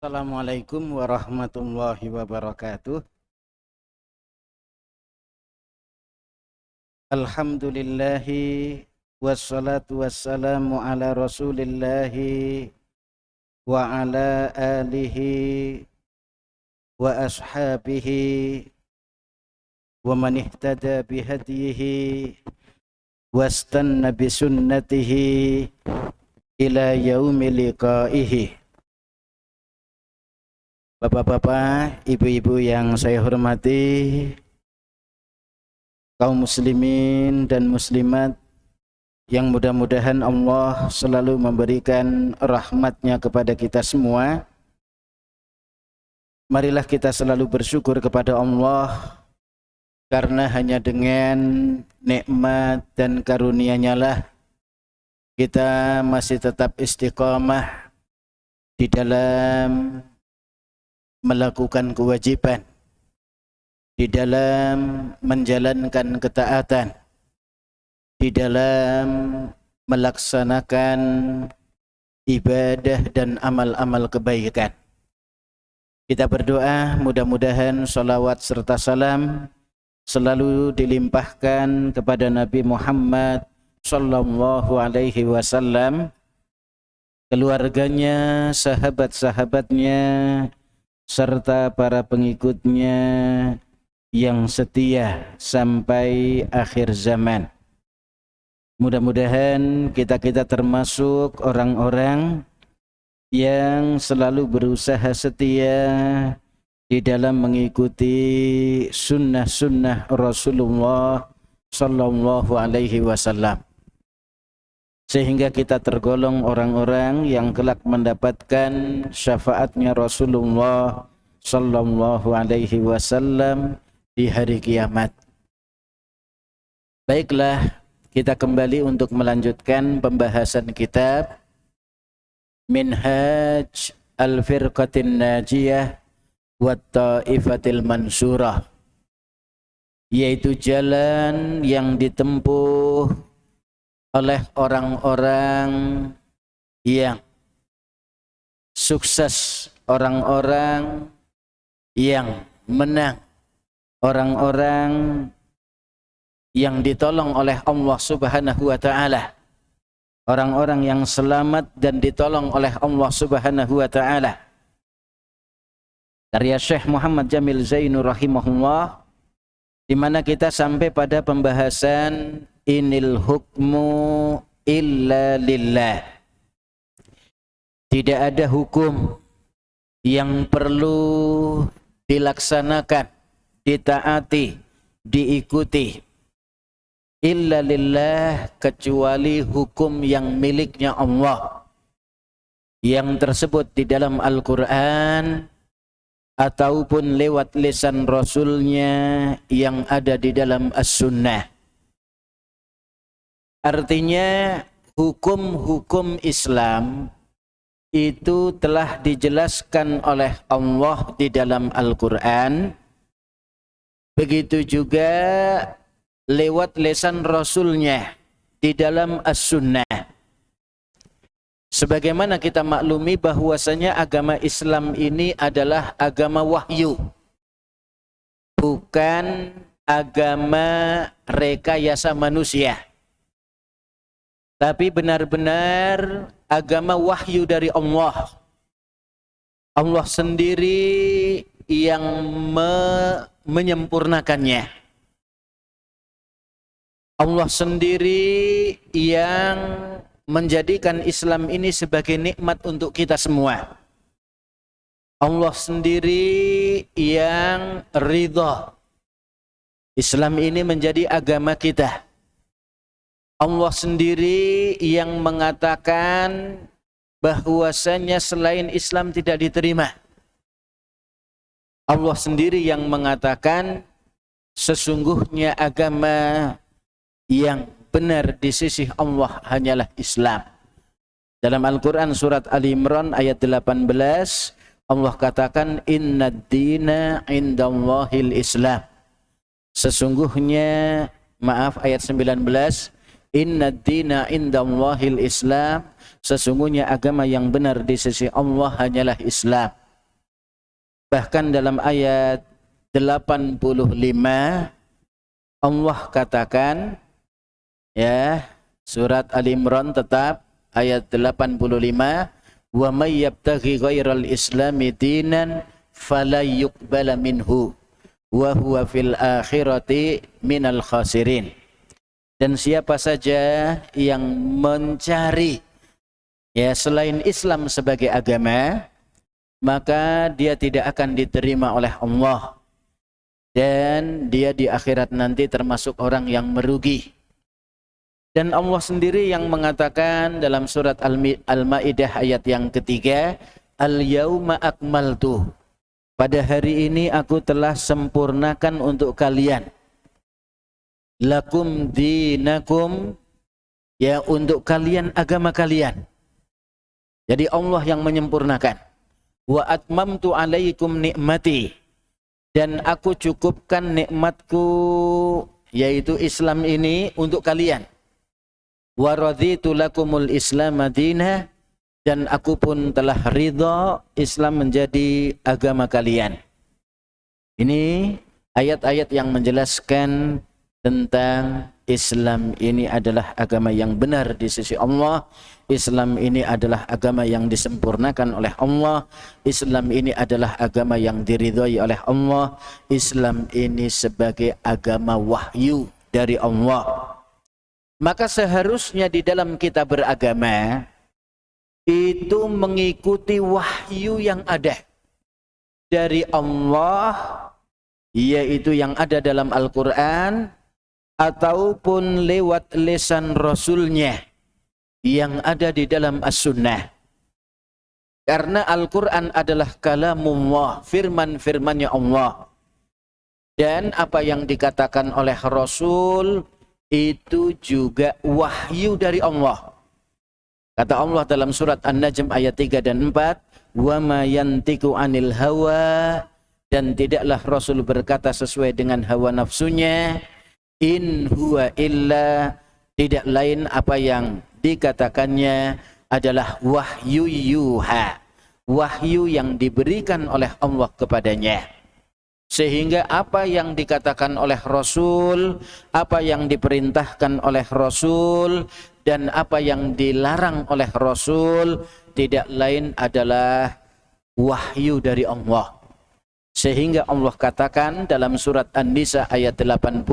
Assalamualaikum warahmatullahi wabarakatuh. Alhamdulillahi wassalatu wassalamu ala rasulillahi wa ala alihi wa ashabihi wa man ihtada bihadihi wastanna bisunnatihi ila yaumi liqaihi. Bapak-bapak, ibu-ibu yang saya hormati, kaum muslimin dan muslimat yang mudah-mudahan Allah selalu memberikan rahmatnya kepada kita semua. Marilah kita selalu bersyukur kepada Allah, karena hanya dengan nikmat dan karunia-Nya lah kita masih tetap istiqamah di dalam melakukan kewajiban, di dalam menjalankan ketaatan, di dalam melaksanakan ibadah dan amal-amal kebaikan. Kita berdoa mudah-mudahan salawat serta salam selalu dilimpahkan kepada Nabi Muhammad sallallahu alaihi wasallam, keluarganya, sahabat-sahabatnya, serta para pengikutnya yang setia sampai akhir zaman. Mudah-mudahan kita termasuk orang-orang yang selalu berusaha setia di dalam mengikuti sunnah-sunnah Rasulullah sallallahu alaihi wasallam, sehingga kita tergolong orang-orang yang kelak mendapatkan syafaatnya Rasulullah sallallahu alaihi wasallam di hari kiamat. Baiklah, kita kembali untuk melanjutkan pembahasan kitab Minhaj Al-Firqatin Najiyah wa Ta'ifatil Mansurah, yaitu jalan yang ditempuh oleh orang-orang yang sukses, orang-orang yang menang, orang-orang yang ditolong oleh Allah Subhanahu wa taala, orang-orang yang selamat dan ditolong oleh Allah Subhanahu wa taala. Karya Syekh Muhammad Jamil Zainu rahimahullah, di mana kita sampai pada pembahasan inil hukmu illa lillah. Tidak ada hukum yang perlu dilaksanakan, ditaati, diikuti illa lillah, kecuali hukum yang miliknya Allah, yang tersebut di dalam Al-Quran ataupun lewat lisan Rasulnya yang ada di dalam As-Sunnah. Artinya hukum-hukum Islam itu telah dijelaskan oleh Allah di dalam Al-Quran, begitu juga lewat lisan Rasulnya di dalam As-Sunnah. Sebagaimana kita maklumi bahwasanya agama Islam ini adalah agama wahyu, bukan agama rekayasa manusia, tapi benar-benar agama wahyu dari Allah. Allah sendiri yang menyempurnakannya. Allah sendiri yang menjadikan Islam ini sebagai nikmat untuk kita semua. Allah sendiri yang ridha Islam ini menjadi agama kita. Allah sendiri yang mengatakan bahwasanya selain Islam tidak diterima. Allah sendiri yang mengatakan sesungguhnya agama yang benar di sisi Allah hanyalah Islam. Dalam Al-Quran surat Ali Imran ayat 18, Allah katakan innad dina indallahil Islam. Sesungguhnya, maaf, ayat 19, innad dina indallahil Islam, sesungguhnya agama yang benar di sisi Allah hanyalah Islam. Bahkan dalam ayat 85 Allah katakan, ya, surat Ali Imran tetap ayat 85, wa may yabtaghi ghairal islami dinan fala yuqbala minhu wa huwa fil akhirati minal khasirin. Dan siapa saja yang mencari, ya, selain Islam sebagai agama, maka dia tidak akan diterima oleh Allah, dan dia di akhirat nanti termasuk orang yang merugi. Dan Allah sendiri yang mengatakan dalam surat Al-Maidah ayat yang ketiga, Al-yauma akmaltu, pada hari ini aku telah sempurnakan untuk kalian, lakum dinakum, ya, untuk kalian agama kalian. Jadi Allah yang menyempurnakan. Wa atmamtu alaikum nikmati, dan aku cukupkan nikmatku, yaitu Islam ini, untuk kalian. Wa raditu lakumul islam madinah, dan aku pun telah ridha Islam menjadi agama kalian. Ini ayat-ayat yang menjelaskan tentang Islam ini adalah agama yang benar di sisi Allah. Islam ini adalah agama yang disempurnakan oleh Allah. Islam ini adalah agama yang diridhai oleh Allah. Islam ini sebagai agama wahyu dari Allah. Maka seharusnya di dalam kita beragama itu mengikuti wahyu yang ada dari Allah, yaitu yang ada dalam Al-Quran, ataupun lewat lisan Rasulnya yang ada di dalam As-Sunnah. Karena Al-Quran adalah kalamullah, firman-firmannya Allah. Dan apa yang dikatakan oleh Rasul itu juga wahyu dari Allah. Kata Allah dalam surat An-Najm ayat 3 dan 4, wa ma yantiqu anil hawa, dan tidaklah Rasul berkata sesuai dengan hawa nafsunya, in huwa illa, tidak lain apa yang dikatakannya adalah wahyu yuha, wahyu yang diberikan oleh Allah kepadanya. Sehingga apa yang dikatakan oleh Rasul, apa yang diperintahkan oleh Rasul, dan apa yang dilarang oleh Rasul tidak lain adalah wahyu dari Allah. Sehingga Allah katakan dalam surat An-Nisa ayat 80,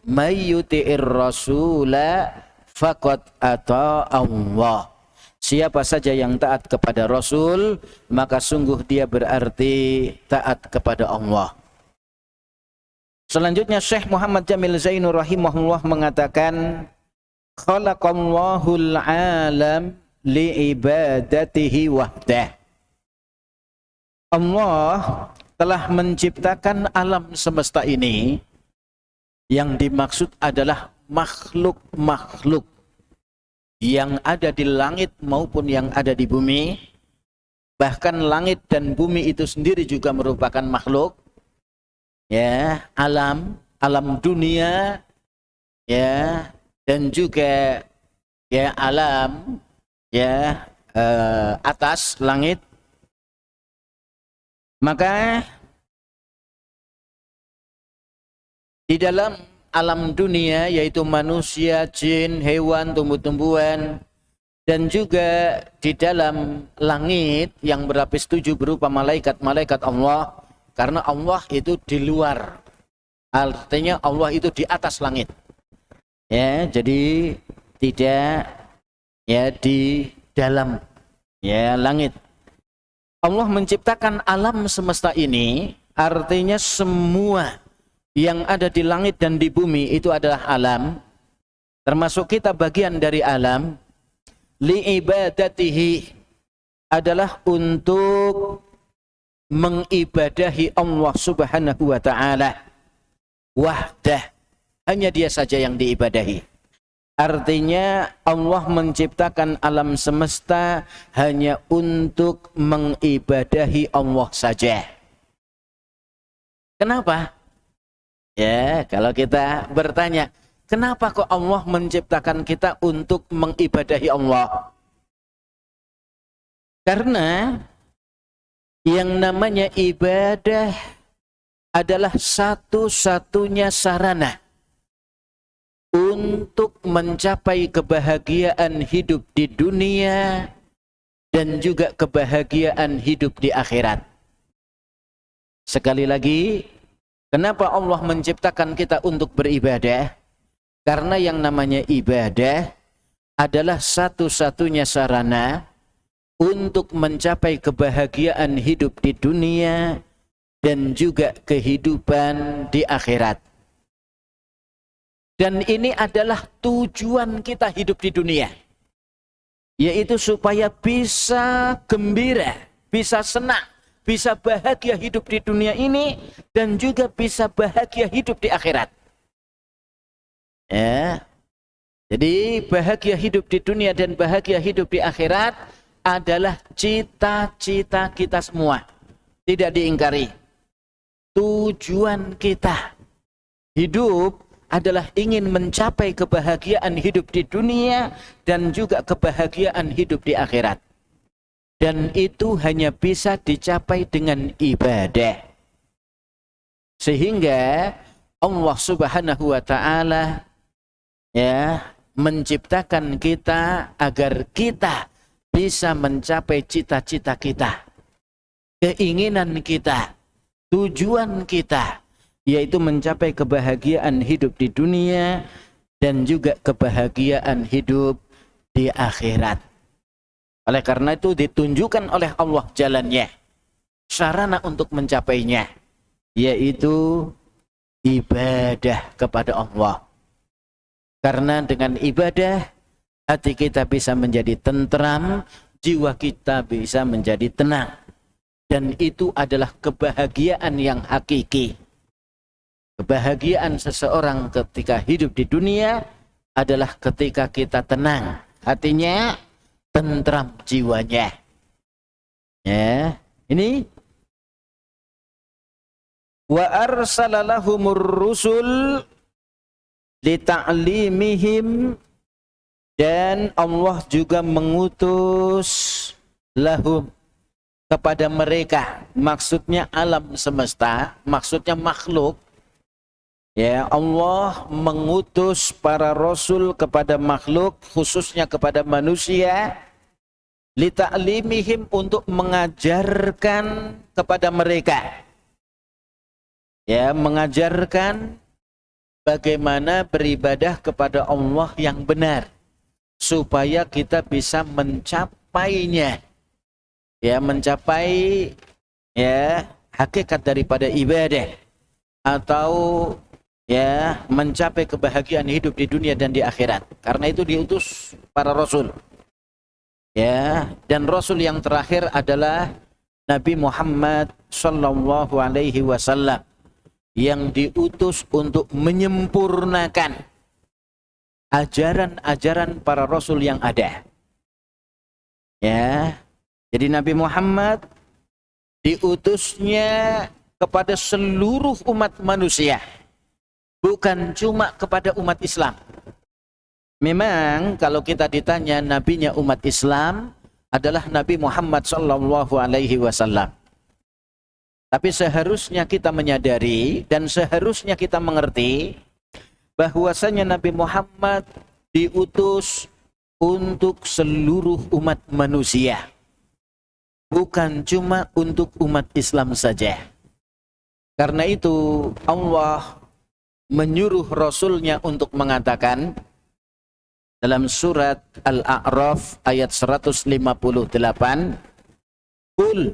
may yuti'ir rasula faqad ata Allah. Siapa saja yang taat kepada Rasul, maka sungguh dia berarti taat kepada Allah. Selanjutnya Syekh Muhammad Jamil Zainur rahimahullah mengatakan, khalaqallahul alam liibadatihi wahdah. Allah telah menciptakan alam semesta ini, yang dimaksud adalah makhluk-makhluk yang ada di langit maupun yang ada di bumi. Bahkan langit dan bumi itu sendiri juga merupakan makhluk, ya, alam dunia, ya, dan juga, ya, alam, ya, atas langit. Maka di dalam alam dunia, yaitu manusia, jin, hewan, tumbuh-tumbuhan, dan juga di dalam langit yang berlapis 7 berupa malaikat-malaikat Allah, karena Allah itu di luar, artinya Allah itu di atas langit, ya, jadi tidak, ya, di dalam, ya, langit. Allah menciptakan alam semesta ini, artinya semua yang ada di langit dan di bumi itu adalah alam, termasuk kita bagian dari alam. Liibadatihi, adalah untuk mengibadahi Allah subhanahu wa ta'ala wahdah, hanya dia saja yang diibadahi. Artinya Allah menciptakan alam semesta hanya untuk mengibadahi Allah saja. Kenapa? Ya, kalau kita bertanya, kenapa kok Allah menciptakan kita untuk mengibadahi Allah? Karena Yang namanya ibadah adalah satu-satunya sarana untuk mencapai kebahagiaan hidup di dunia dan juga kebahagiaan hidup di akhirat. Sekali lagi, kenapa Allah menciptakan kita untuk beribadah? Karena yang namanya ibadah adalah satu-satunya sarana untuk mencapai kebahagiaan hidup di dunia dan juga kehidupan di akhirat. Dan ini adalah tujuan kita hidup di dunia, yaitu supaya bisa gembira, bisa senang, bisa bahagia hidup di dunia ini dan juga bisa bahagia hidup di akhirat. Ya. Jadi bahagia hidup di dunia dan bahagia hidup di akhirat adalah cita-cita kita semua. Tidak diingkari. Tujuan kita hidup adalah ingin mencapai kebahagiaan hidup di dunia dan juga kebahagiaan hidup di akhirat. Dan itu hanya bisa dicapai dengan ibadah. Sehingga Allah Subhanahu wa taala menciptakan kita agar kita bisa mencapai cita-cita kita, keinginan kita, tujuan kita, yaitu mencapai kebahagiaan hidup di dunia dan juga kebahagiaan hidup di akhirat. Oleh karena itu ditunjukkan oleh Allah jalannya, sarana untuk mencapainya, yaitu ibadah kepada Allah. Karena dengan ibadah hati kita bisa menjadi tentram, jiwa kita bisa menjadi tenang. Dan itu adalah kebahagiaan yang hakiki. Kebahagiaan seseorang ketika hidup di dunia adalah ketika kita tenang hatinya, tentram jiwanya. Ya, ini wa arsalalahumur rusul lita'limihim, dan Allah juga mengutus lahum kepada mereka, maksudnya alam semesta, maksudnya makhluk. Ya, Allah mengutus para rasul kepada makhluk, khususnya kepada manusia, lita'limihim, untuk mengajarkan kepada mereka. Ya, mengajarkan bagaimana beribadah kepada Allah yang benar, supaya kita bisa mencapainya. Ya, mencapai hakikat daripada ibadah, atau mencapai kebahagiaan hidup di dunia dan di akhirat. Karena itu diutus para rasul. Dan rasul yang terakhir adalah Nabi Muhammad sallallahu alaihi wasallam, yang diutus untuk menyempurnakan ajaran-ajaran para rasul yang ada. Jadi Nabi Muhammad diutusnya kepada seluruh umat manusia, bukan cuma kepada umat Islam. Memang kalau kita ditanya nabinya umat Islam adalah Nabi Muhammad sallallahu alaihi wasallam. Tapi seharusnya kita menyadari dan seharusnya kita mengerti bahwasanya Nabi Muhammad diutus untuk seluruh umat manusia, bukan cuma untuk umat Islam saja. Karena itu Allah menyuruh Rasulnya untuk mengatakan dalam surat Al-A'raf ayat 158, Qul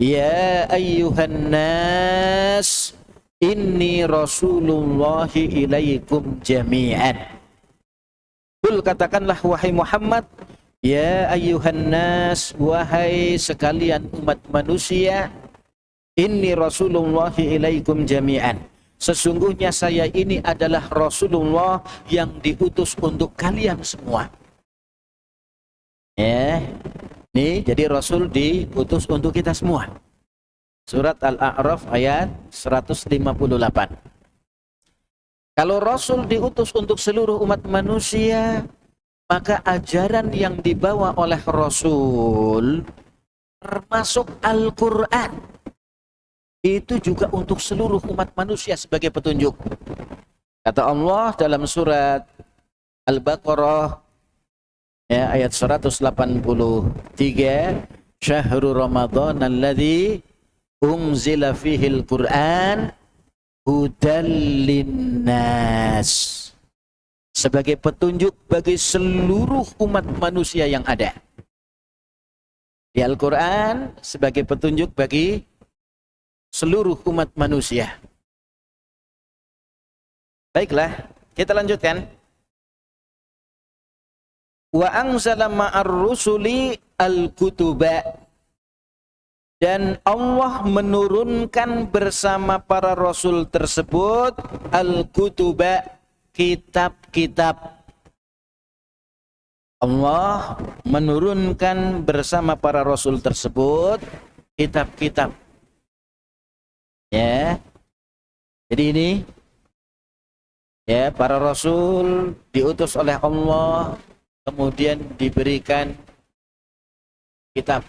ya ayyuhan nas inni rasulullahi ilaikum jami'an. Qul, katakanlah wahai Muhammad, ya ayyuhan nas, wahai sekalian umat manusia, inni rasulullahi ilaikum jami'an, sesungguhnya saya ini adalah Rasulullah yang diutus untuk kalian semua. Nih, jadi Rasul diutus untuk kita semua. Surat Al-A'raf ayat 158. Kalau Rasul diutus untuk seluruh umat manusia, maka ajaran yang dibawa oleh Rasul termasuk Al-Quran. Itu juga untuk seluruh umat manusia sebagai petunjuk. Kata Allah dalam surat Al-Baqarah ya, ayat 183, Syahrul Ramadan alladzi unzila fihil Qur'an hudal linnas. Sebagai petunjuk bagi seluruh umat manusia yang ada. Di Al-Quran sebagai petunjuk bagi seluruh umat manusia. Baiklah, kita lanjutkan. Wa anzala ma'ar rusuli al-kutuba. Dan Allah menurunkan bersama para rasul tersebut al-kutuba, kitab-kitab. Allah menurunkan bersama para rasul tersebut kitab-kitab. Ya. Jadi ini ya, para rasul diutus oleh Allah, kemudian diberikan kitab.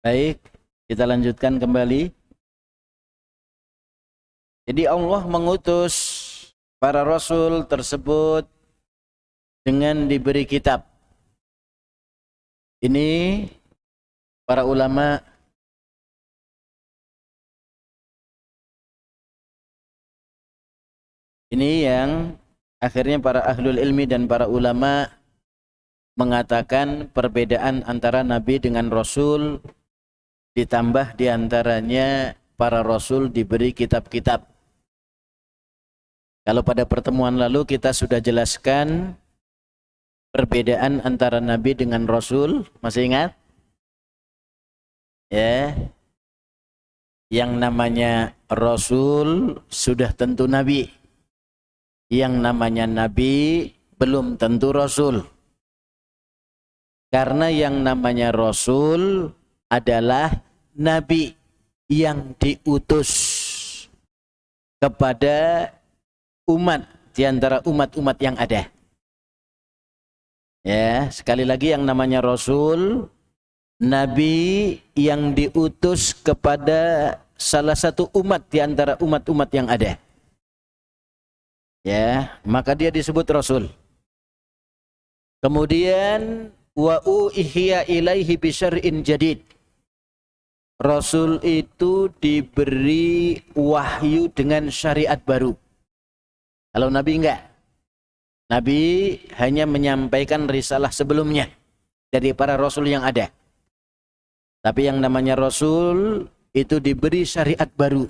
Baik, kita lanjutkan kembali. Jadi Allah mengutus para rasul tersebut dengan diberi kitab. Ini para ulama ini yang akhirnya para ahlul ilmi dan para ulama mengatakan perbedaan antara nabi dengan rasul, ditambah diantaranya para rasul diberi kitab-kitab. Kalau pada pertemuan lalu kita sudah jelaskan perbedaan antara nabi dengan rasul, masih ingat? Ya. Yang namanya rasul sudah tentu nabi. Yang namanya nabi belum tentu rasul. Karena yang namanya rasul adalah nabi yang diutus kepada umat di antara umat-umat yang ada. Ya, sekali lagi yang namanya rasul, nabi yang diutus kepada salah satu umat di antara umat-umat yang ada. Ya, maka dia disebut rasul. Kemudian wa uhiya ilaihi bisyar'in jadid. Rasul itu diberi wahyu dengan syariat baru. Kalau Nabi enggak. Nabi hanya menyampaikan risalah sebelumnya dari para rasul yang ada. Tapi yang namanya rasul itu diberi syariat baru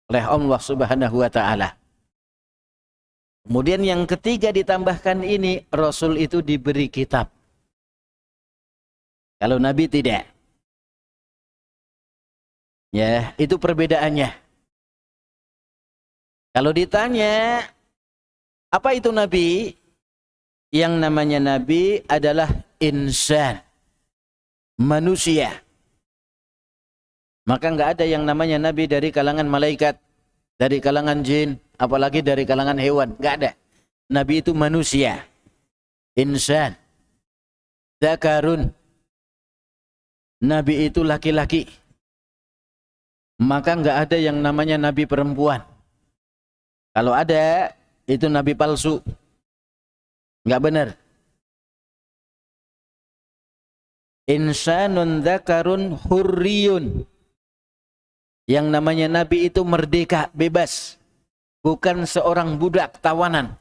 oleh Allah Subhanahu wa taala. Kemudian yang ketiga ditambahkan ini, rasul itu diberi kitab. Kalau Nabi tidak. Ya, itu perbedaannya. Kalau ditanya, apa itu Nabi? Yang namanya Nabi adalah insan, manusia. Maka enggak ada yang namanya Nabi dari kalangan malaikat, dari kalangan jin, apalagi dari kalangan hewan. Enggak ada. Nabi itu manusia. Insan. Dzakarun. Nabi itu laki-laki. Maka enggak ada yang namanya Nabi perempuan. Kalau ada, itu Nabi palsu. Enggak benar. Insanun dzakarun hurriyun. Yang namanya Nabi itu merdeka, bebas. Bukan seorang budak, tawanan.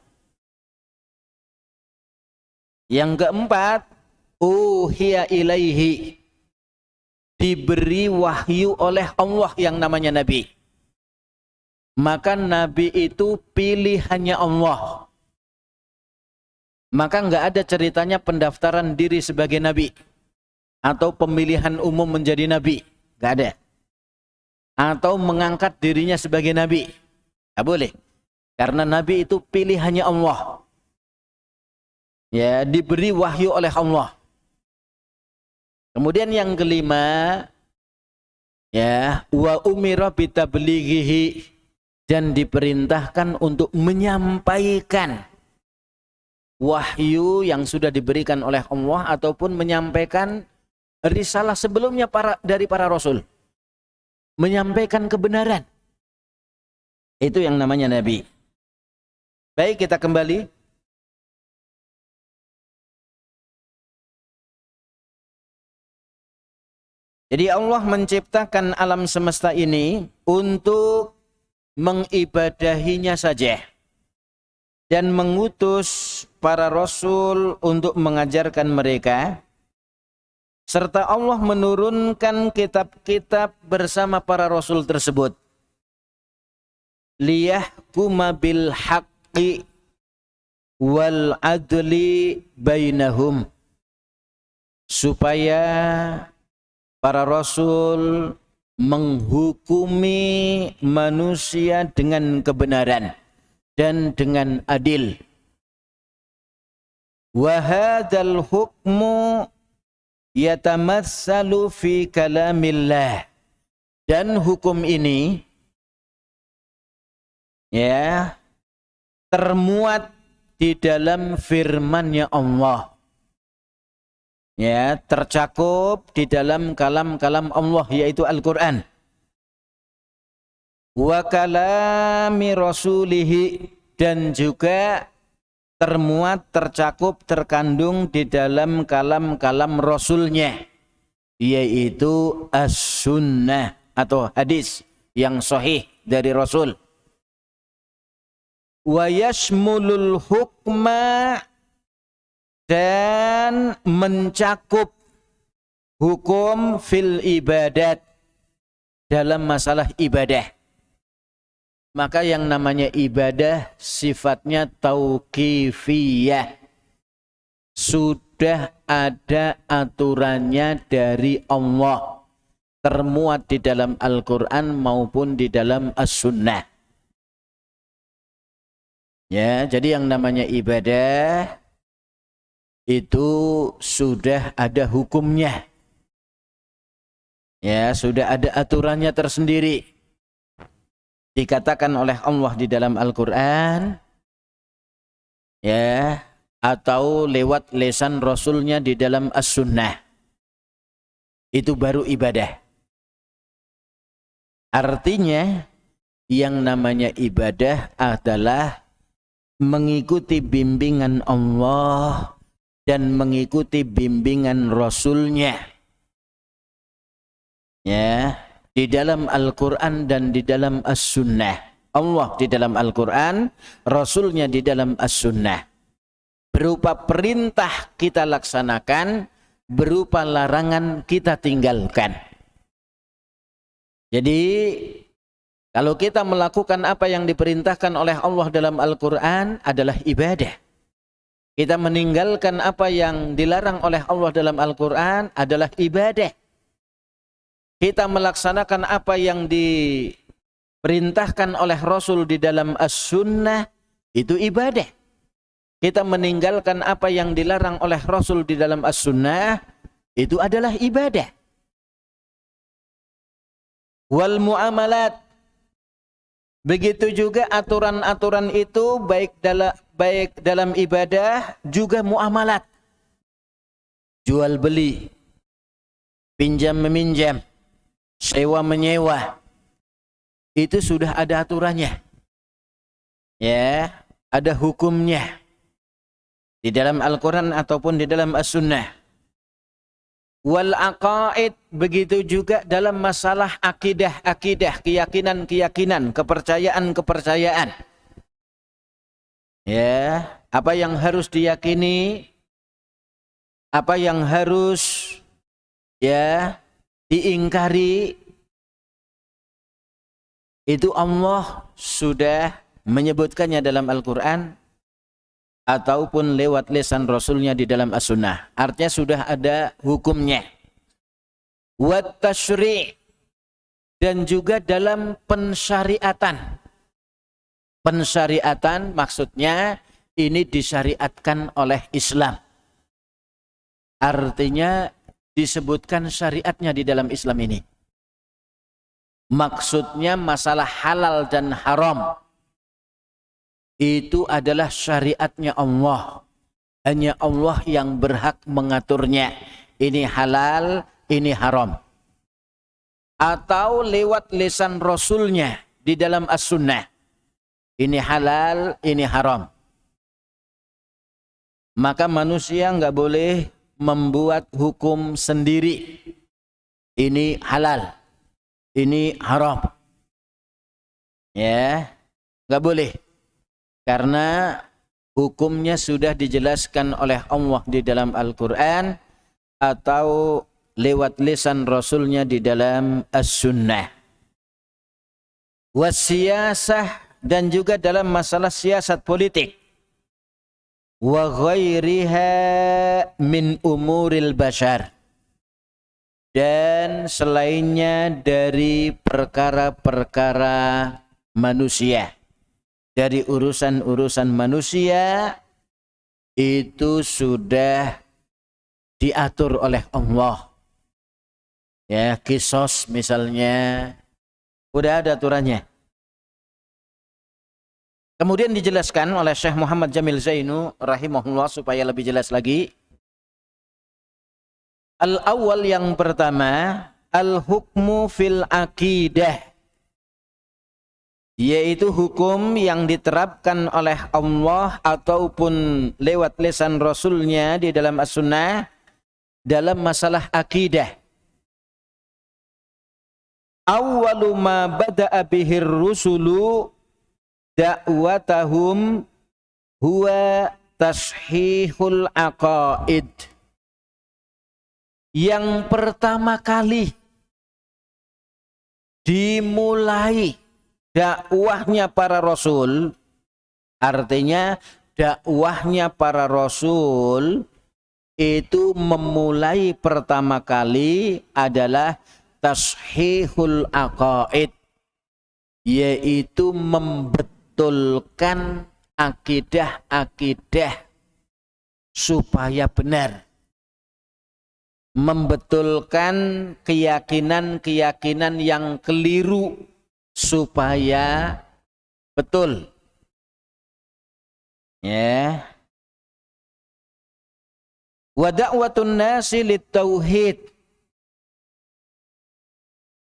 Yang keempat, uhiya ilaihi. Diberi wahyu oleh Allah yang namanya Nabi. Maka Nabi itu pilihannya Allah. Maka enggak ada ceritanya pendaftaran diri sebagai Nabi. Atau pemilihan umum menjadi Nabi. Enggak ada. Atau mengangkat dirinya sebagai Nabi. Tidak boleh. Karena Nabi itu pilihannya Allah. Ya, diberi wahyu oleh Allah. Kemudian yang kelima, ya, wa umira bitablighihi, dan diperintahkan untuk menyampaikan wahyu yang sudah diberikan oleh Allah ataupun menyampaikan risalah sebelumnya dari para rasul. Menyampaikan kebenaran. Itu yang namanya Nabi. Baik, kita kembali. Jadi Allah menciptakan alam semesta ini untuk mengibadahinya saja. Dan mengutus para rasul untuk mengajarkan mereka. Serta Allah menurunkan kitab-kitab bersama para rasul tersebut. Liyahkuma bil haqqi wal adli bainahum. Supaya para rasul menghukumi manusia dengan kebenaran dan dengan adil. Wa hadzal hukmu yatamassalu fi kalamillah, dan hukum ini ya termuat di dalam firman-Nya Allah. Ya, tercakup di dalam kalam-kalam Allah, yaitu Al-Qur'an. Wa kalami rasulihi, dan juga termuat, tercakup, terkandung di dalam kalam-kalam Rasulnya, yaitu as-sunnah atau hadis yang sahih dari Rasul. Wa yashmulul hukma, dan mencakup hukum fil ibadat, dalam masalah ibadah. Maka yang namanya ibadah sifatnya tauqifiyah. Sudah ada aturannya dari Allah. Termuat di dalam Al-Quran maupun di dalam As-Sunnah. Ya, jadi yang namanya ibadah itu sudah ada hukumnya. Ya, sudah ada aturannya tersendiri. Dikatakan oleh Allah di dalam Al-Quran, ya, atau lewat lisan Rasulnya di dalam As-Sunnah. Itu baru ibadah. Artinya, yang namanya ibadah adalah mengikuti bimbingan Allah dan mengikuti bimbingan Rasulnya. Ya, di dalam Al-Quran dan di dalam As-Sunnah. Allah di dalam Al-Quran, Rasulnya di dalam As-Sunnah. Berupa perintah kita laksanakan, berupa larangan kita tinggalkan. Jadi kalau kita melakukan apa yang diperintahkan oleh Allah dalam Al-Quran adalah ibadah. Kita meninggalkan apa yang dilarang oleh Allah dalam Al-Quran adalah ibadah. Kita melaksanakan apa yang diperintahkan oleh Rasul di dalam As-Sunnah, itu ibadah. Kita meninggalkan apa yang dilarang oleh Rasul di dalam As-Sunnah, itu adalah ibadah. Wal muamalat, begitu juga aturan-aturan itu baik dalam ibadah juga muamalat. Jual beli, pinjam meminjam, sewa menyewa, itu sudah ada aturannya. Ya, ada hukumnya di dalam Al-Quran ataupun di dalam As-Sunnah. Wal aqaid, begitu juga dalam masalah akidah-akidah, keyakinan-keyakinan, kepercayaan-kepercayaan. Ya, apa yang harus diyakini, apa yang harus diingkari, itu Allah sudah menyebutkannya dalam Al-Quran ataupun lewat lisan Rasulnya di dalam As-Sunnah. Artinya sudah ada hukumnya. Wat tasyri', dan juga dalam pensyariatan. Pensyariatan maksudnya ini disyariatkan oleh Islam. Artinya disebutkan syariatnya di dalam Islam ini. Maksudnya masalah halal dan haram itu adalah syariatnya Allah. Hanya Allah yang berhak mengaturnya. Ini halal, ini haram. Atau lewat lisan Rasulnya di dalam As-Sunnah. Ini halal, ini haram. Maka manusia nggak boleh membuat hukum sendiri. Ini halal, ini haram. Ya, nggak boleh. Karena hukumnya sudah dijelaskan oleh Allah di dalam Al-Quran atau lewat lisan Rasulnya di dalam As-Sunnah. Wasiyasah, dan juga dalam masalah siasat politik. Wa ghairiha min umuril bashar, dan selainnya dari perkara-perkara manusia. Dari urusan-urusan manusia itu sudah diatur oleh Allah. Ya, kisos misalnya udah ada aturannya. Kemudian dijelaskan oleh Syekh Muhammad Jamil Zainu rahimahullah supaya lebih jelas lagi. Al-awwal, yang pertama, al-hukmu fil aqidah, yaitu hukum yang diterapkan oleh Allah ataupun lewat lisan Rasulnya di dalam As-Sunnah dalam masalah akidah. Awwalu ma bada'a bihir rusulu da'watahum huwa tashihul aqaid. Yang pertama kali dimulai dakwahnya para rasul, artinya dakwahnya para rasul itu memulai pertama kali adalah tashihul aqaid, yaitu membetulkan akidah-akidah supaya benar, membetulkan keyakinan-keyakinan yang keliru supaya betul. Ya. Wa da'watun nasi lit-tauhid,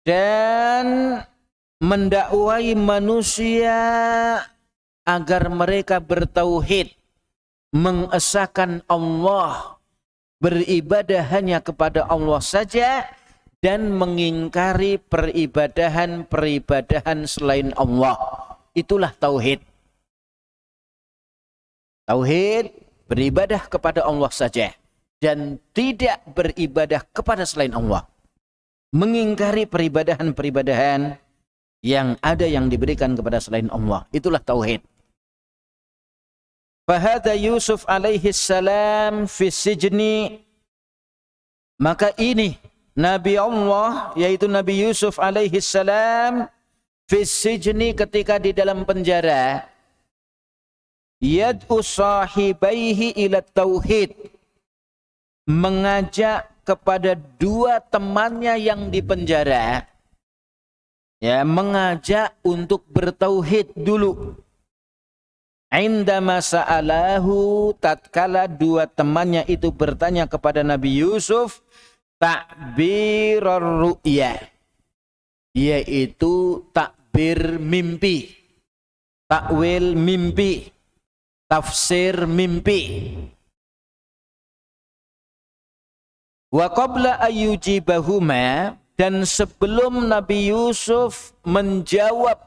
dan mendakwai manusia agar mereka bertauhid. mengesahkan Allah, beribadah hanya kepada Allah saja, dan mengingkari peribadahan selain Allah. Itulah tauhid. Tauhid beribadah kepada Allah saja dan tidak beribadah kepada selain Allah. Mengingkari peribadahan yang ada yang diberikan kepada selain Allah. Itulah tauhid. Fahada Yusuf alaihi salam fi sijni. Maka ini Nabi Allah, yaitu Nabi Yusuf alaihi salam, fi sijni, ketika di dalam penjara, yad'u sahibaihi ila tauhid, mengajak kepada dua temannya yang di penjara, ya, mengajak untuk bertauhid dulu. Indama sa'alahu, tatkala dua temannya itu bertanya kepada Nabi Yusuf, takbirar ru'ya, yaitu takbir mimpi, takwil mimpi, tafsir mimpi. Wa qabla ayyujibahuma, dan sebelum Nabi Yusuf menjawab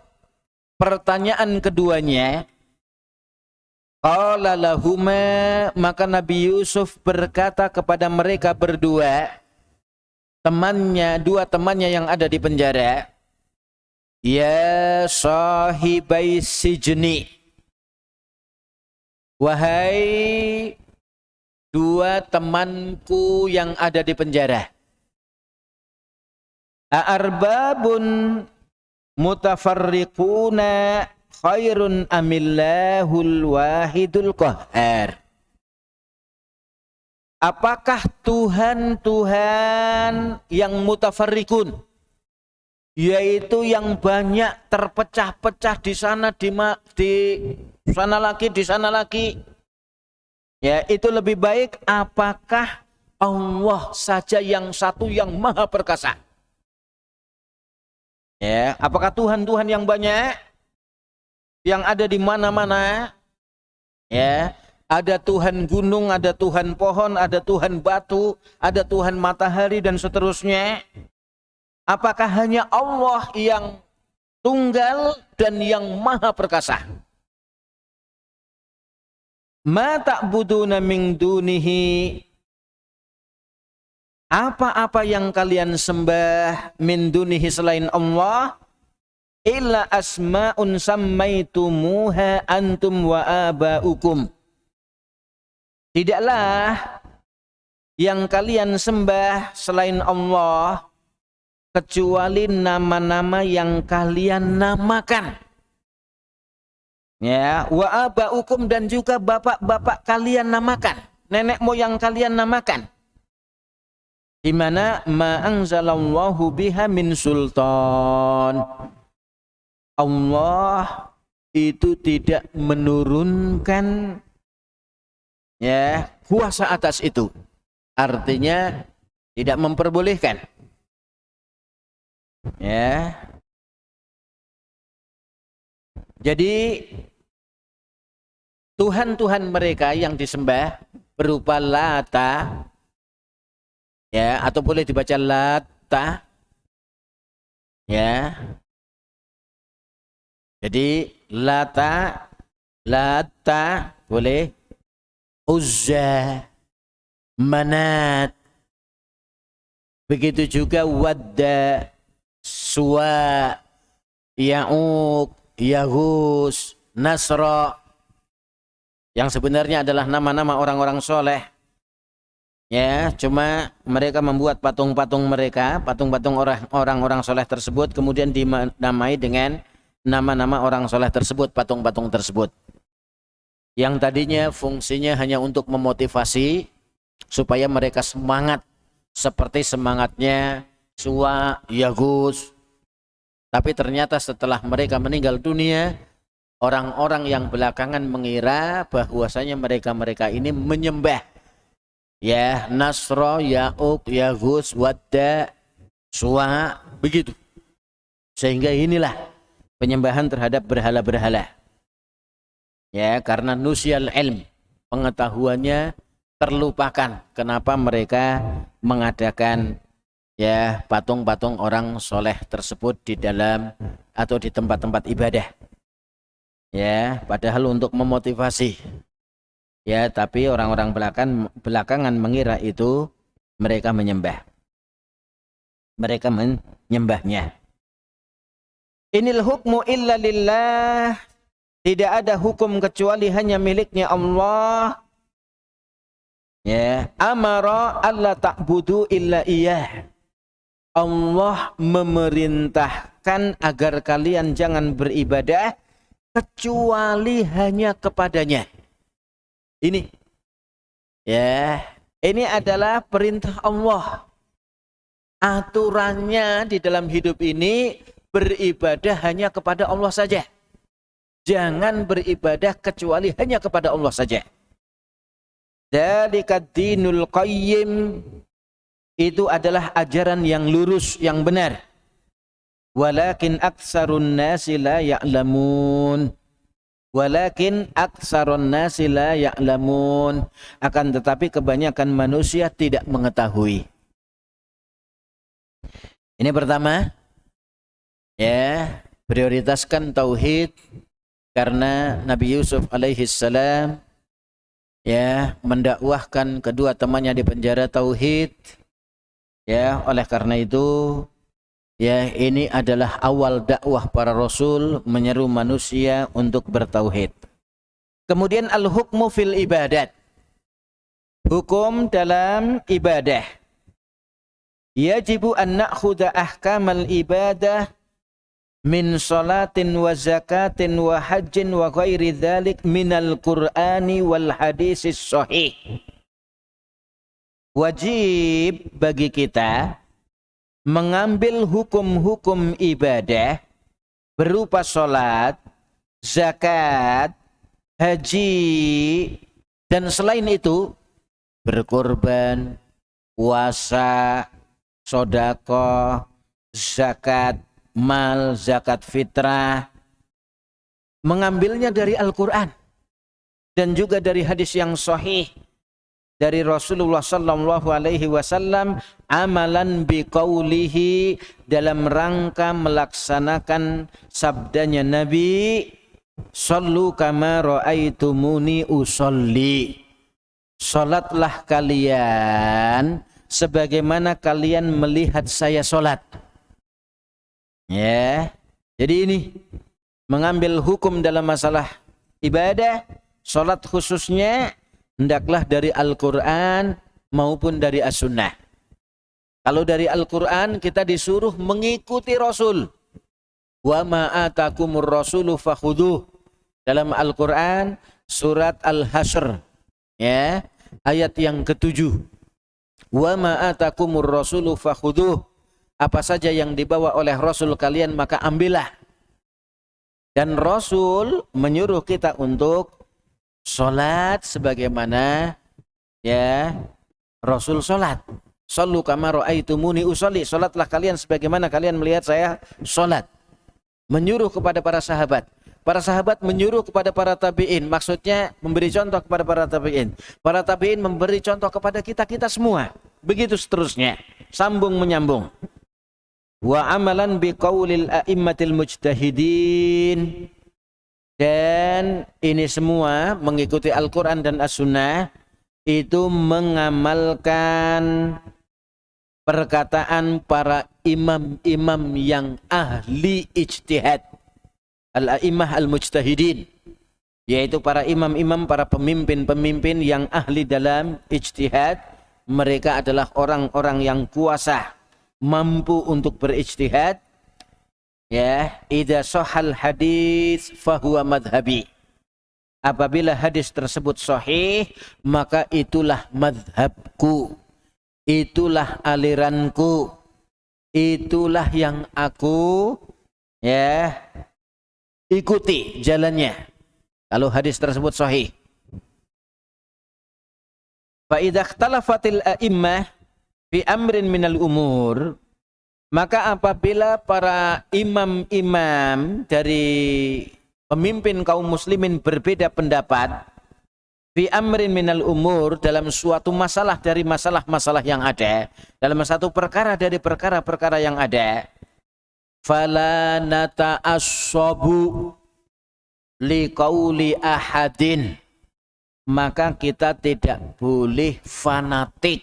pertanyaan keduanya, qala lahuma, maka Nabi Yusuf berkata kepada mereka berdua, dua temannya yang ada di penjara, ya sahibai sijni, wahai dua temanku yang ada di penjara, a'arbabun mutafarriquna khairun amillahul wahidul qahhar. Apakah Tuhan-Tuhan yang mutafarriqun, yaitu yang banyak terpecah-pecah di sana, di sana lagi, di sana lagi, ya, itu lebih baik, apakah Allah saja yang satu yang maha perkasa? Ya, apakah Tuhan-Tuhan yang banyak yang ada di mana-mana, ya, ada Tuhan gunung, ada Tuhan pohon, ada Tuhan batu, ada Tuhan matahari dan seterusnya, apakah hanya Allah yang tunggal dan yang maha perkasa? Ma ta'buduna min dunihi, apa-apa yang kalian sembah min dunihi selain Allah, illa asma'un sammaitumuha antum wa aba'ukum, tidaklah yang kalian sembah selain Allah kecuali nama-nama yang kalian namakan, ya, wa aba'ukum, dan juga bapak-bapak kalian namakan, nenek moyang kalian namakan, di mana ma anzalallahu biha min sultan, Allah itu tidak menurunkan, ya, kuasa atas itu, artinya tidak memperbolehkan, ya. Jadi Tuhan-Tuhan mereka yang disembah berupa Lata, ya, atau boleh dibaca Lata, ya. Jadi Lata boleh, Uzza, Manat, begitu juga Wadda, Suwa, Ya'uq, Yaghus, Nasra, yang sebenarnya adalah nama-nama orang-orang soleh, ya, cuma mereka membuat patung-patung mereka, patung-patung orang-orang soleh tersebut, kemudian dinamai dengan nama-nama orang soleh tersebut, patung-patung tersebut, yang tadinya fungsinya hanya untuk memotivasi supaya mereka semangat seperti semangatnya Suwa, Yaghus. Tapi ternyata setelah mereka meninggal dunia, orang-orang yang belakangan mengira bahwasanya mereka ini menyembah, ya, Nasra, Ya'uq, Yaghus, Wadda, Suwa, begitu. Sehingga inilah penyembahan terhadap berhala-berhala, ya, karena nusyal ilm, pengetahuannya terlupakan. Kenapa mereka mengadakan ya patung-patung orang soleh tersebut di dalam atau di tempat-tempat ibadah? Ya, padahal untuk memotivasi. Ya, tapi orang-orang belakangan mengira itu mereka menyembah. Mereka menyembahnya. Inil hukmu illa lillah. Tidak ada hukum kecuali hanya miliknya Allah. Ya, amara alla ta'budu illa iyah. Allah memerintahkan agar kalian jangan beribadah kecuali hanya kepadanya. Ini. Ya, ini adalah perintah Allah. Aturannya di dalam hidup ini beribadah hanya kepada Allah saja. Jangan beribadah kecuali hanya kepada Allah saja. Dzalika dinul qayyim. Itu adalah ajaran yang lurus, yang benar. Walakin aktsarun nasi la ya'lamun. Walakin aktsarun nasi la ya'lamun. Akan tetapi kebanyakan manusia tidak mengetahui. Ini pertama, ya, prioritaskan tauhid. Karena Nabi Yusuf alaihi salam ya mendakwahkan kedua temannya di penjara tauhid. Ya, oleh karena itu ya ini adalah awal dakwah para rasul menyeru manusia untuk bertauhid. Kemudian al-hukmu fil ibadat. Hukum dalam ibadah. Yajibu an na'khudha ahkamal ibadah min salatin wa zakatin wa hajjin wa ghairi dzalik minal qur'ani wal hadisis sahih. Wajib bagi kita mengambil hukum-hukum ibadah berupa salat, zakat, haji, dan selain itu berkorban, puasa, sedekah, zakat mal, zakat fitrah, mengambilnya dari Al-Quran dan juga dari hadis yang sahih dari Rasulullah sallallahu alaihi wasallam, amalan biqaulihi, dalam rangka melaksanakan sabdanya Nabi, sallu kama ra'aitumuni usolli. Salatlah kalian sebagaimana kalian melihat saya salat. Ya, jadi ini mengambil hukum dalam masalah ibadah, salat khususnya hendaklah dari Al-Quran maupun dari As-Sunnah. Kalau dari Al-Quran kita disuruh mengikuti Rasul. Wa ma atakumur rasulu fakhudhuh. Dalam Al-Quran surat Al-Hasyr, ya, ayat yang ke-7. Wa ma atakumur rasulu fakhudhuh. Apa saja yang dibawa oleh Rasul kalian maka ambillah. Dan Rasul menyuruh kita untuk sholat sebagaimana ya Rasul sholat. Sallu kama ra'aitumuni usolli. Sholatlah kalian sebagaimana kalian melihat saya sholat. Menyuruh kepada para sahabat. Para sahabat menyuruh kepada para tabi'in. Maksudnya memberi contoh kepada para tabi'in. Para tabi'in memberi contoh kepada kita-kita semua. Begitu seterusnya. Sambung menyambung. Wa amalan biqaulil a'immatil mujtahidin. Dan ini semua mengikuti Al-Quran dan As-Sunnah itu mengamalkan perkataan para imam-imam yang ahli ijtihad. Al-a'immah al-mujtahidin, yaitu para imam-imam, para pemimpin-pemimpin yang ahli dalam ijtihad. Mereka adalah orang-orang yang kuasa, mampu untuk berijtihad. Ya, idza sahal hadis fahuwa madhhabi. Apabila hadis tersebut sahih, maka itulah madhabku, itulah aliranku, itulah yang aku ya ikuti jalannya. Kalau hadis tersebut sahih. Fa idza ikhtalafatil a'immah fi amrin minal umur, maka apabila para imam-imam dari pemimpin kaum muslimin berbeda pendapat fi amrin minal umur, dalam suatu masalah dari masalah-masalah yang ada, dalam satu perkara dari perkara-perkara yang ada, fala nata'assabu liqauli ahadin, maka kita tidak boleh fanatik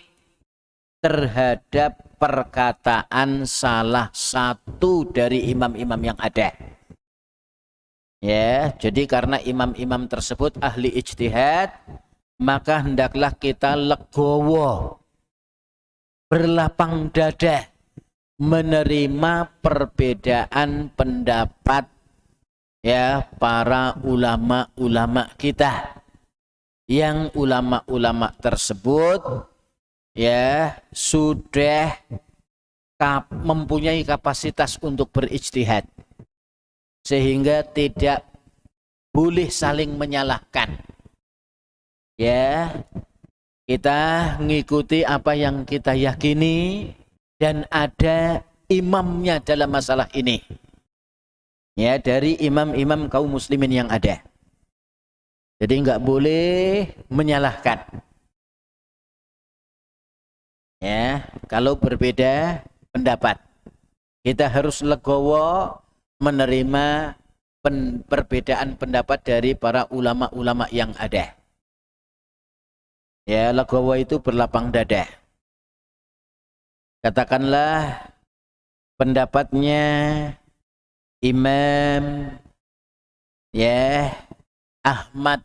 terhadap perkataan salah satu dari imam-imam yang ada. Ya, jadi karena imam-imam tersebut ahli ijtihad, maka hendaklah kita legowo, berlapang dada menerima perbedaan pendapat ya para ulama-ulama kita. Yang ulama-ulama tersebut ya sudah mempunyai kapasitas untuk berijtihad, sehingga tidak boleh saling menyalahkan. Ya, kita mengikuti apa yang kita yakini dan ada imamnya dalam masalah ini. Ya, dari imam-imam kaum muslimin yang ada. Jadi enggak boleh menyalahkan. Ya, kalau berbeda pendapat, kita harus legowo menerima perbedaan pendapat dari para ulama-ulama yang ada. Ya, legowo itu berlapang dada. Katakanlah pendapatnya Imam ya Ahmad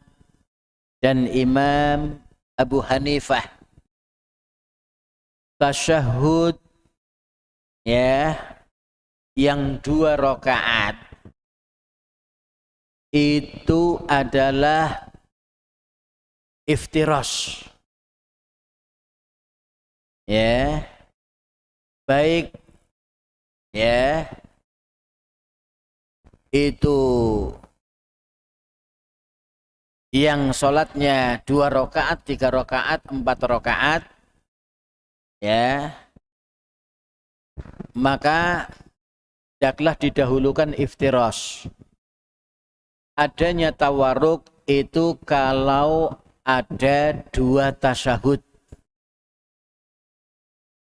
dan Imam Abu Hanifah, tasyahud ya yang 2 rakaat itu adalah iftirash. Ya, baik ya itu yang sholatnya 2 rakaat, 3 rakaat, 4 rakaat ya, maka hendaklah didahulukan iftirash. Adanya tawarruk itu kalau ada 2 tasyahud.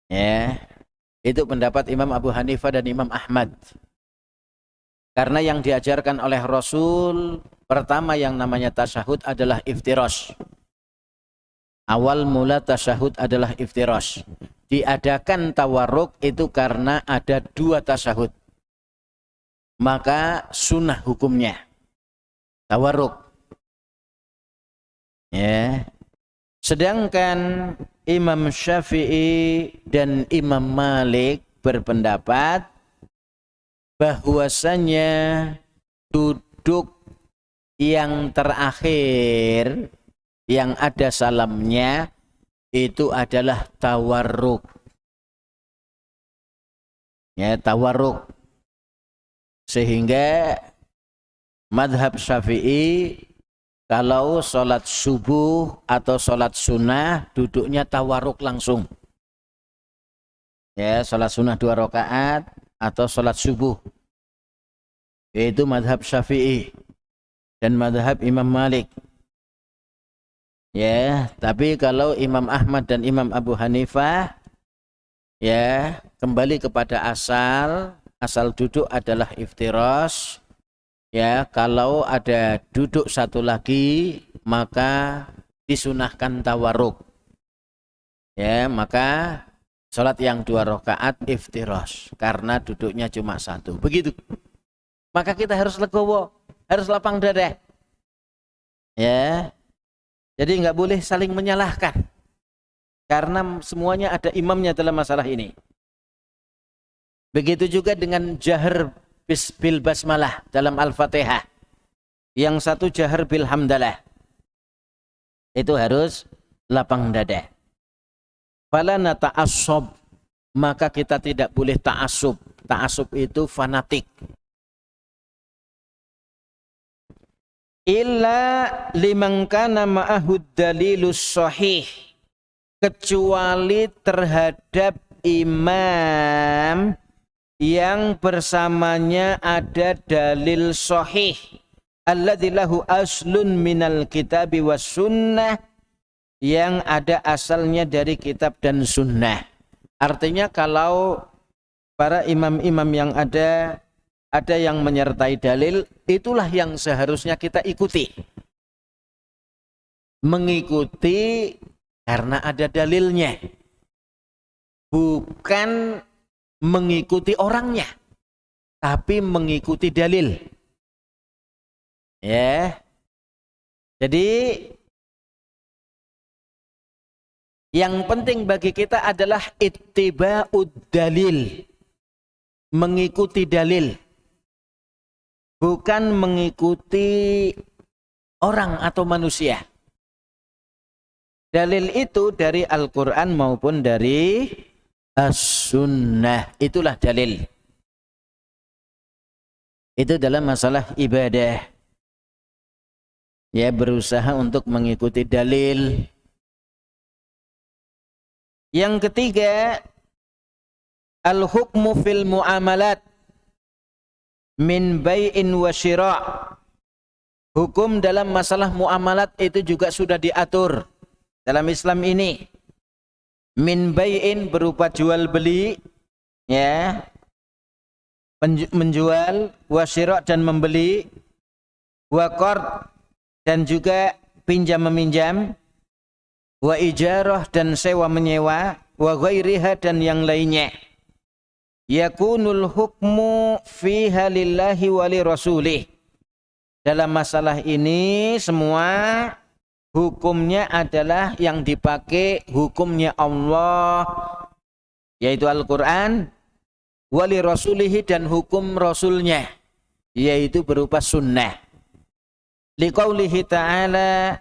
Ya, itu pendapat Imam Abu Hanifah dan Imam Ahmad. Karena yang diajarkan oleh Rasul pertama yang namanya tasyahud adalah iftirash. Awal mula tasyahud adalah iftirash. Diadakan tawarruk itu karena ada 2 tasyahud. Maka sunnah hukumnya tawarruk. Ya. Sedangkan Imam Syafi'i dan Imam Malik berpendapat bahwasanya duduk yang terakhir yang ada salamnya itu adalah tawarruk. Ya, tawarruk. Sehingga madhab Syafi'i kalau sholat subuh atau sholat sunnah duduknya tawarruk langsung. Ya, sholat sunnah 2 rakaat atau sholat subuh. Yaitu madhab Syafi'i dan madhab Imam Malik. Ya, tapi kalau Imam Ahmad dan Imam Abu Hanifah ya kembali kepada asal duduk adalah iftirash. Ya, kalau ada duduk satu lagi maka disunahkan tawarruk. Ya, maka sholat yang 2 rakaat iftirash karena duduknya cuma 1. Begitu. Maka kita harus legowo, harus lapang dada. Ya. Jadi enggak boleh saling menyalahkan. Karena semuanya ada imamnya dalam masalah ini. Begitu juga dengan jahar bil basmalah dalam Al-Fatihah. Yang satu jahar bil hamdalah. Itu harus lapang dada. Fala nata'assab, maka kita tidak boleh ta'assub. Ta'assub itu fanatik. Illa liman kana ma'ahud dalilus sahih, kecuali terhadap imam yang bersamanya ada dalil sahih, alladzi lahu aslun minal kitabi was sunnah, yang ada asalnya dari kitab dan sunnah. Artinya kalau para imam-imam yang ada yang menyertai dalil, itulah yang seharusnya kita ikuti. Mengikuti karena ada dalilnya, bukan mengikuti orangnya, tapi mengikuti dalil. Ya, jadi yang penting bagi kita adalah ittiba'ud dalil, mengikuti dalil, bukan mengikuti orang atau manusia. Dalil itu dari Al-Quran maupun dari As-Sunnah, itulah dalil. Itu dalam masalah ibadah. Ya, berusaha untuk mengikuti dalil. Yang ketiga, al-hukmu fil muamalat min bai'in wa syira'. Hukum dalam masalah muamalat itu juga sudah diatur dalam Islam ini. Min bai'in berupa jual beli, ya, menjual, wa syira' dan membeli, wa qard dan juga pinjam meminjam, wa ijarah dan sewa menyewa, wa ghairiha dan yang lainnya. Yakunul hukmu fiha lillahi wa li rasulih. Dalam masalah ini semua hukumnya adalah yang dipakai hukumnya Allah, yaitu Al-Quran, wa li rasulihi dan hukum rasulnya, yaitu berupa sunnah. Liqaulihi ta'ala,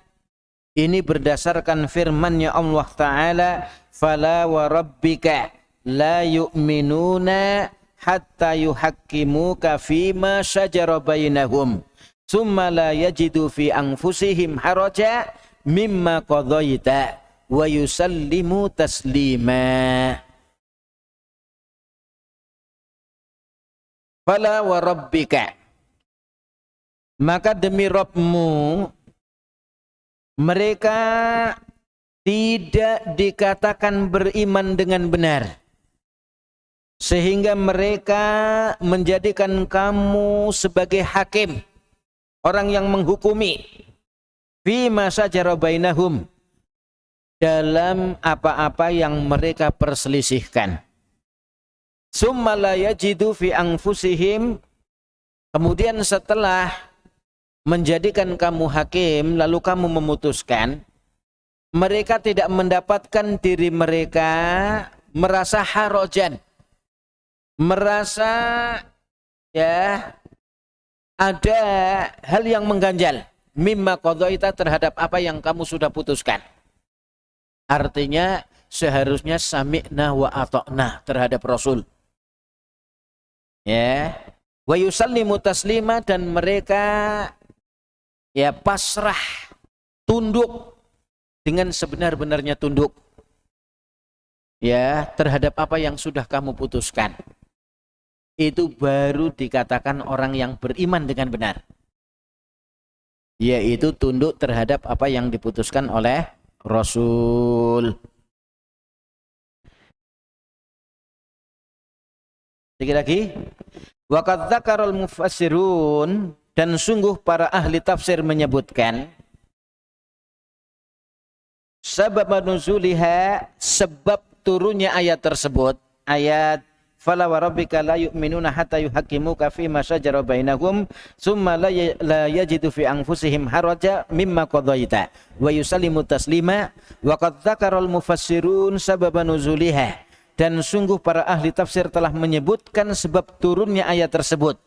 ini berdasarkan firman-Nya Allah Ta'ala, fala wa rabbika la yu'minuna hatta yuhakkimuka fima syajara bainahum summa la yajidu fi anfusihim haraja mimma qadaita wa yusallimu taslima. Fala wa rabbika, maka demi Rabbmu, mereka tidak dikatakan beriman dengan benar, sehingga mereka menjadikan kamu sebagai hakim, orang yang menghukumi, fima syajara bainahum, dalam apa-apa yang mereka perselisihkan. Summa la yajidu fi anfusihim, kemudian setelah menjadikan kamu hakim, lalu kamu memutuskan, mereka tidak mendapatkan diri mereka merasa harajan, merasa ya ada hal yang mengganjal, mimma qadaita, terhadap apa yang kamu sudah putuskan. Artinya seharusnya sami'na wa ata'na terhadap Rasul. Ya, wa yusallimu taslima, dan mereka ya pasrah, tunduk dengan sebenar-benarnya tunduk, ya, terhadap apa yang sudah kamu putuskan. Itu baru dikatakan orang yang beriman dengan benar, yaitu tunduk terhadap apa yang diputuskan oleh Rasul. Sekali lagi, wa qad dzakarul mufassirun, dan sungguh para ahli tafsir menyebutkan sabab nuzuliha, sebab turunnya ayat tersebut, ayat fala wa rabbika la yu'minuna hatta yuhakkimuka fima syajara bainahum summa la yajidu fi anfusihim haraja mimma qadaita wa yusallimu taslima. Wa qad dzakarul mufassirun sabab nuzuliha, dan sungguh para ahli tafsir telah menyebutkan sebab turunnya ayat tersebut.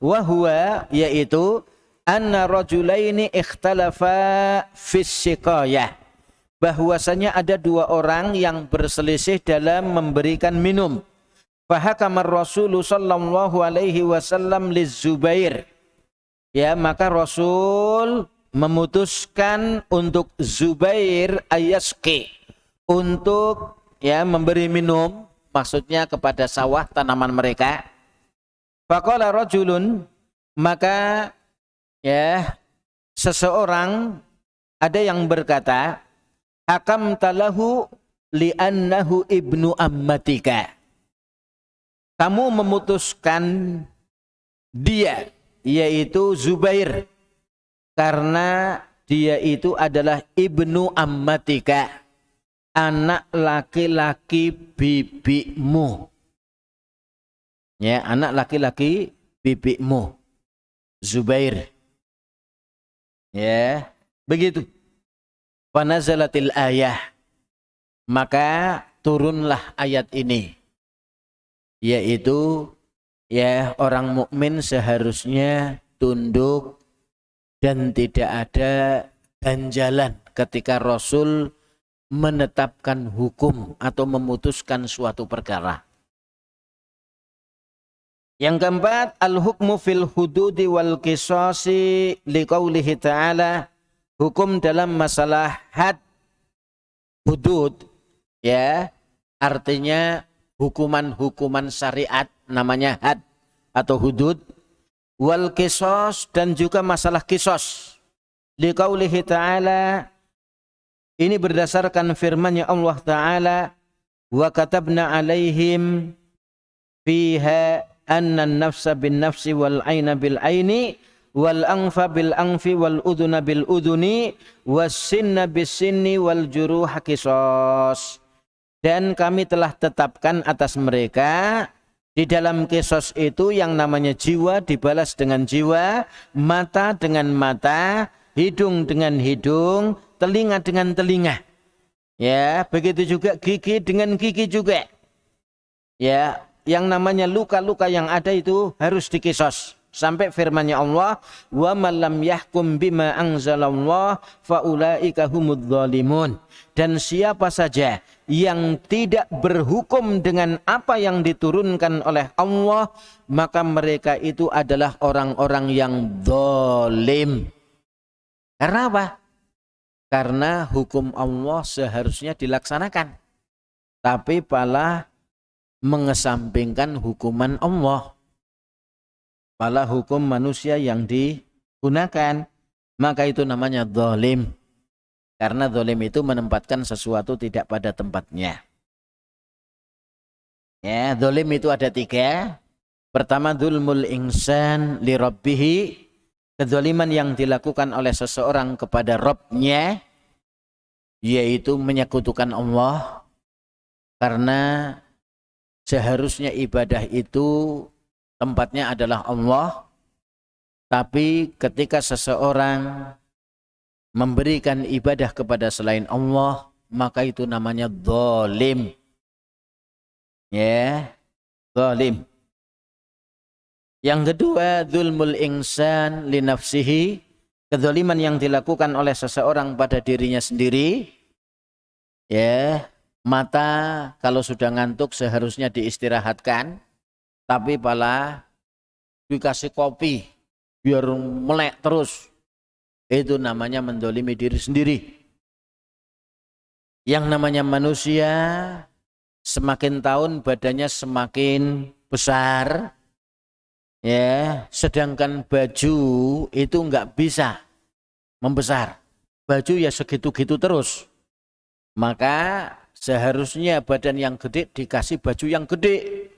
Wahwa, yaitu anna rajulaini ikhtalafa fis siqayah, bahwasanya ada dua orang yang berselisih dalam memberikan minum. Fahakamar Rasulullah sallallahu alaihi wasallam liz-Zubair, ya, maka Rasul memutuskan untuk Zubair ayasqi, untuk ya memberi minum, maksudnya kepada sawah tanaman mereka. Faqala rajulun, maka Ya, seseorang ada yang berkata, hakamtalahu li'annahu ibnu ammatika. Kamu memutuskan dia, yaitu Zubair, karena dia itu adalah ibnu ammatika, anak laki-laki bibimu. Ya, anak laki-laki bibimu, Zubair. Ya, begitu. Fanazalatil ayah, maka turunlah ayat ini, yaitu ya orang mukmin seharusnya tunduk dan tidak ada ganjalan ketika Rasul menetapkan hukum atau memutuskan suatu perkara. Yang keempat, al-hukmu fil hududi wal qisasi liqaulihi ta'ala, hukum dalam masalah had, hudud, ya, artinya hukuman-hukuman syariat, namanya had atau hudud, wal qisas, dan juga masalah qisas. Liqaulihi ta'ala, ini berdasarkan firman-Nya Allah Ta'ala, wa katabna alaihim fiha anna an-nafsa bin nafsi wal aina bil aini wal anfa bil anfi wal udhuna bil udhuni was sinna bis sinni wal juruha qisas. Dan kami telah tetapkan atas mereka di dalam qisas itu yang namanya jiwa dibalas dengan jiwa, mata dengan mata, hidung dengan hidung, telinga dengan telinga. Ya, begitu juga gigi dengan gigi juga. Ya, yang namanya luka-luka yang ada itu harus dikisos. Sampai firman-Nya Allah, wa man lam yahkum bima anzalallah faulaika humudz zalimun. Dan siapa saja yang tidak berhukum dengan apa yang diturunkan oleh Allah, maka mereka itu adalah orang-orang yang zalim. Karena apa? Karena hukum Allah seharusnya dilaksanakan, tapi malah mengesampingkan hukuman Allah, malah hukum manusia yang digunakan, maka itu namanya zalim. Karena zalim itu menempatkan sesuatu tidak pada tempatnya. Ya, zalim itu ada 3. Pertama, dzulmul insan li rabbihi, kezaliman yang dilakukan oleh seseorang kepada Rabb-nya, yaitu menyekutukan Allah. Karena seharusnya ibadah itu tempatnya adalah Allah, tapi ketika seseorang memberikan ibadah kepada selain Allah, maka itu namanya zalim. Ya, zalim. Yang kedua, dzulmul insan li nafsihi, kezaliman yang dilakukan oleh seseorang pada dirinya sendiri. Ya, mata kalau sudah ngantuk seharusnya diistirahatkan, tapi malah dikasih kopi biar melek terus. Itu namanya mendolimi diri sendiri. Yang namanya manusia semakin tahun badannya semakin besar, ya, sedangkan baju itu nggak bisa membesar. Baju ya segitu-gitu terus. Maka seharusnya badan yang gede dikasih baju yang gede.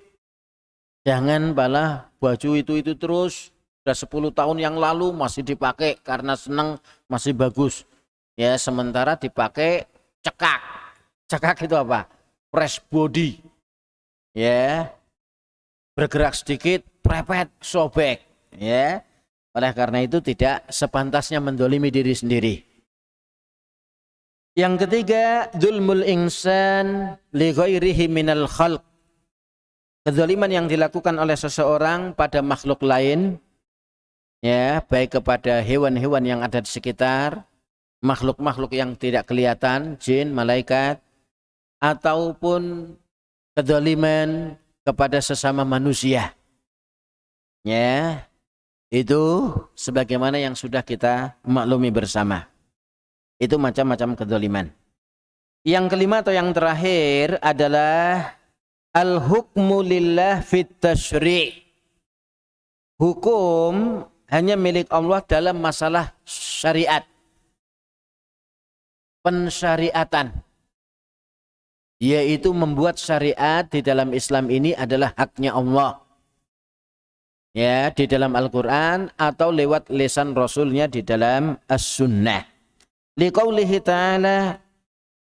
Jangan malah baju itu terus. Sudah 10 tahun yang lalu masih dipakai karena senang, masih bagus. Ya, sementara dipakai cekak. Cekak itu apa? Press body. Ya. Bergerak sedikit, prepet, sobek. Ya. Oleh karena itu tidak sepantasnya mendolimi diri sendiri. Yang ketiga, dzulmul insan li ghairihi minal khalq. Kezaliman yang dilakukan oleh seseorang pada makhluk lain, ya, baik kepada hewan-hewan yang ada di sekitar, makhluk-makhluk yang tidak kelihatan, jin, malaikat, ataupun kezaliman kepada sesama manusia. Ya, itu sebagaimana yang sudah kita maklumi bersama. Itu macam-macam kezaliman. Yang kelima atau yang terakhir adalah al-hukmu lillah fit tasyri'. Hukum hanya milik Allah dalam masalah syariat, pensyariatan, yaitu membuat syariat di dalam Islam ini adalah haknya Allah. Ya, di dalam Al-Quran atau lewat lisan Rasulnya di dalam As-Sunnah. Liqaulihi ta'ala,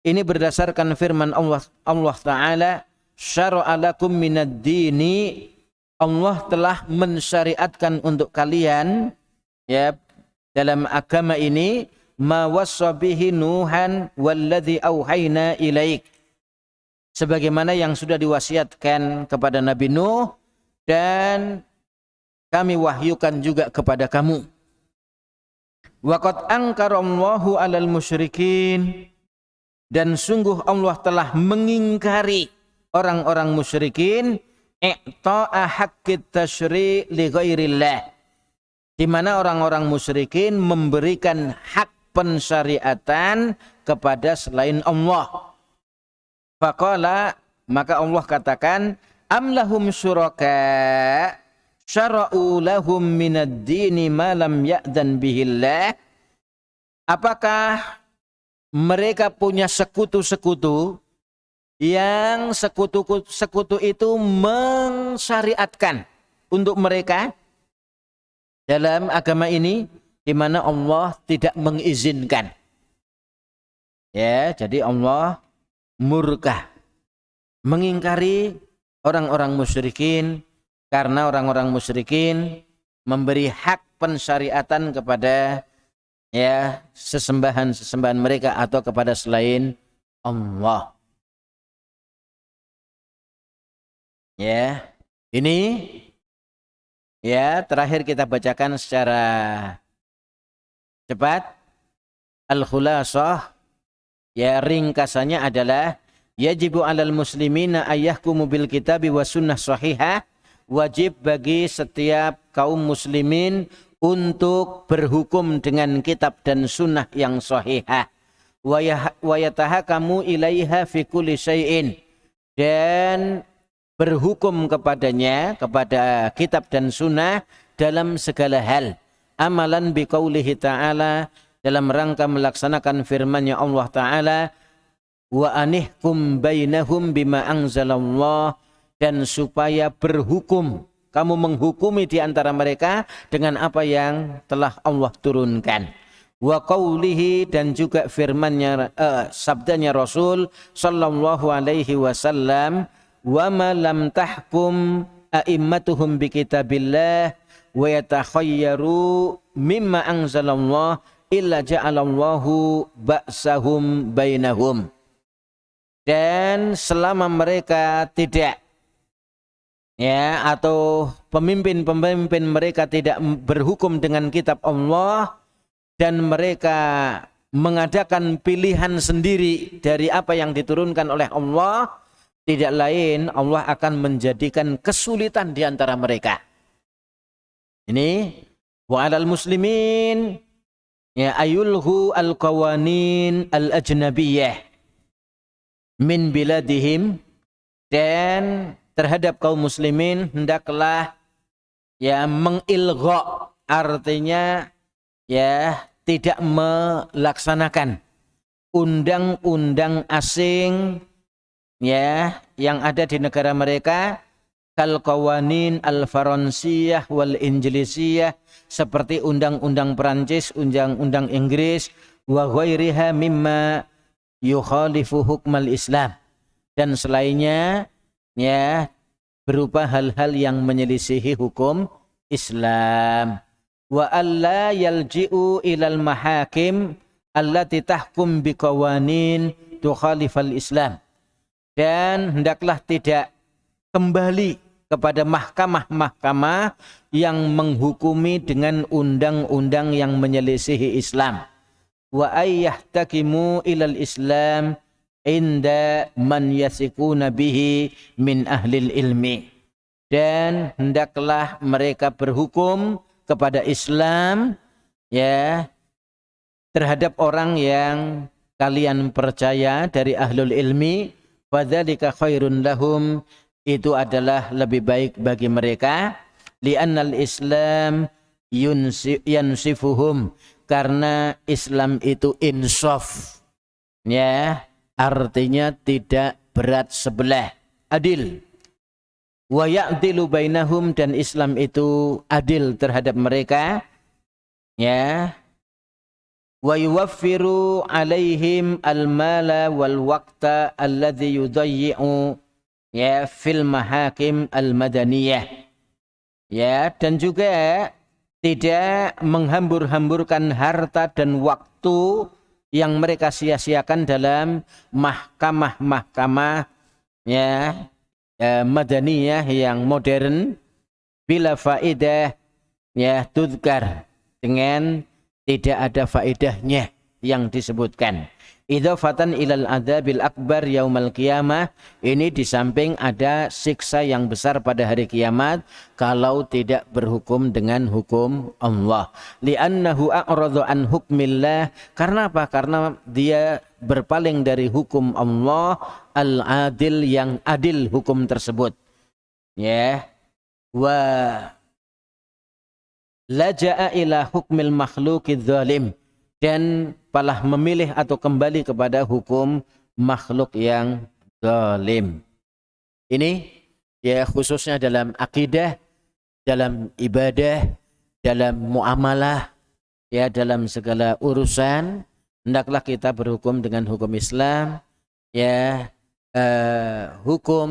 ini berdasarkan firman Allah Ta'ala, syara'a lakum minad dini, Allah telah mensyariatkan untuk kalian ya dalam agama ini, ma wassa bihi Nuhan walladzi auhayna ilaik, sebagaimana yang sudah diwasiatkan kepada Nabi Nuh dan kami wahyukan juga kepada kamu. Waqad angkarallahu 'alal musyrikin, dan sungguh Allah telah mengingkari orang-orang musyrikin, i'ta'a haqqit tasyri' li ghairillah, di mana orang-orang musyrikin memberikan hak pensyariatan kepada selain Allah. Faqala, maka Allah katakan, am lahum syuraka syara'u lahum minad dini ma lam ya'dan bihillah, apakah mereka punya sekutu-sekutu yang sekutu itu mensyariatkan untuk mereka dalam agama ini, di mana Allah tidak mengizinkan. Ya, jadi Allah murka, mengingkari orang-orang musyrikin, karena orang-orang musyrikin memberi hak pensyariatan kepada ya sesembahan-sesembahan mereka atau kepada selain Allah. Ya, ini ya terakhir kita bacakan secara cepat. Al-Khulasah, ya ringkasannya adalah, yajibu 'alal muslimina ayyahkumu bil kitabi wa sunnah sahihah, wajib bagi setiap kaum muslimin untuk berhukum dengan kitab dan sunnah yang sahihah, wa yatahakamu ilaiha fi kulli syai'in, dan berhukum kepadanya, kepada kitab dan sunnah dalam segala hal, amalan biqaulihi ta'ala, dalam rangka melaksanakan firman-Nya Allah Ta'ala, wa anihkum bainahum bima anzalallah, dan supaya berhukum, kamu menghukumi di antara mereka dengan apa yang telah Allah turunkan. Wa qaulihi, dan juga firman-Nya, sabdanya Rasul sallallahu alaihi wasallam, wa ma lam tahkum a'immatuhum bi kitabillah wa yatakhayyaru mimma anzalallah illa ja'alallahu ba'sahum bainahum, dan selama mereka tidak ya atau pemimpin-pemimpin mereka tidak berhukum dengan kitab Allah dan mereka mengadakan pilihan sendiri dari apa yang diturunkan oleh Allah, tidak lain Allah akan menjadikan kesulitan di antara mereka. Ini wa 'alal muslimin ya ayulhu al-qawanin al-ajnabiyyah min biladihim, dan terhadap kaum muslimin hendaklah ya mengilgha, artinya ya tidak melaksanakan undang-undang asing ya yang ada di negara mereka, kal qawanin al-faransiyah wal injilisiyah, seperti undang-undang Perancis, undang-undang Inggris, wa ghairiha mimma yukhalifu hukmal Islam, dan selainnya ya berupa hal-hal yang menyelisihi hukum Islam. Wa alla yalji'u ilal mahakim allati tahkum biqawanin tukhalifal Islam, dan hendaklah tidak kembali kepada mahkamah-mahkamah yang menghukumi dengan undang-undang yang menyelisihi Islam. Wa ayyahtakimu ilal Islam inda man yasikuna bihi min ahlil ilmi, dan hendaklah mereka berhukum kepada Islam ya terhadap orang yang kalian percaya dari ahlul ilmi, fadzalika khairun lahum, itu adalah lebih baik bagi mereka, li'annal Islam yansifuhum, karena Islam itu insaf, ya, artinya tidak berat sebelah, adil. Wa ya'dilu bainahum, dan Islam itu adil terhadap mereka, ya. Wa yuwaffiru alaihim al-mala wal waqta alladhi yudayyi'u, ya, fil mahakim al-madaniyah, ya, dan juga tidak menghambur-hamburkan harta dan waktu yang mereka sia-siakan dalam mahkamah-mahkamah, ya, madaniyah yang modern, bila faedah, ya, tudkar, dengan tidak ada faedahnya yang disebutkan. Idhafatan ilal adzabil akbar yaumal qiyamah, ini di samping ada siksa yang besar pada hari kiamat kalau tidak berhukum dengan hukum Allah. Li'annahu a'radu an hukmillah, karena apa? Karena dia berpaling dari hukum Allah al-adil, yang adil hukum tersebut, ya. Wa laja'a ila hukmil makhluqidz zalim, dan malah memilih atau kembali kepada hukum makhluk yang zalim. Ini, ya, khususnya dalam akidah, dalam ibadah, dalam muamalah, ya, dalam segala urusan hendaklah kita berhukum dengan hukum Islam, ya. Hukum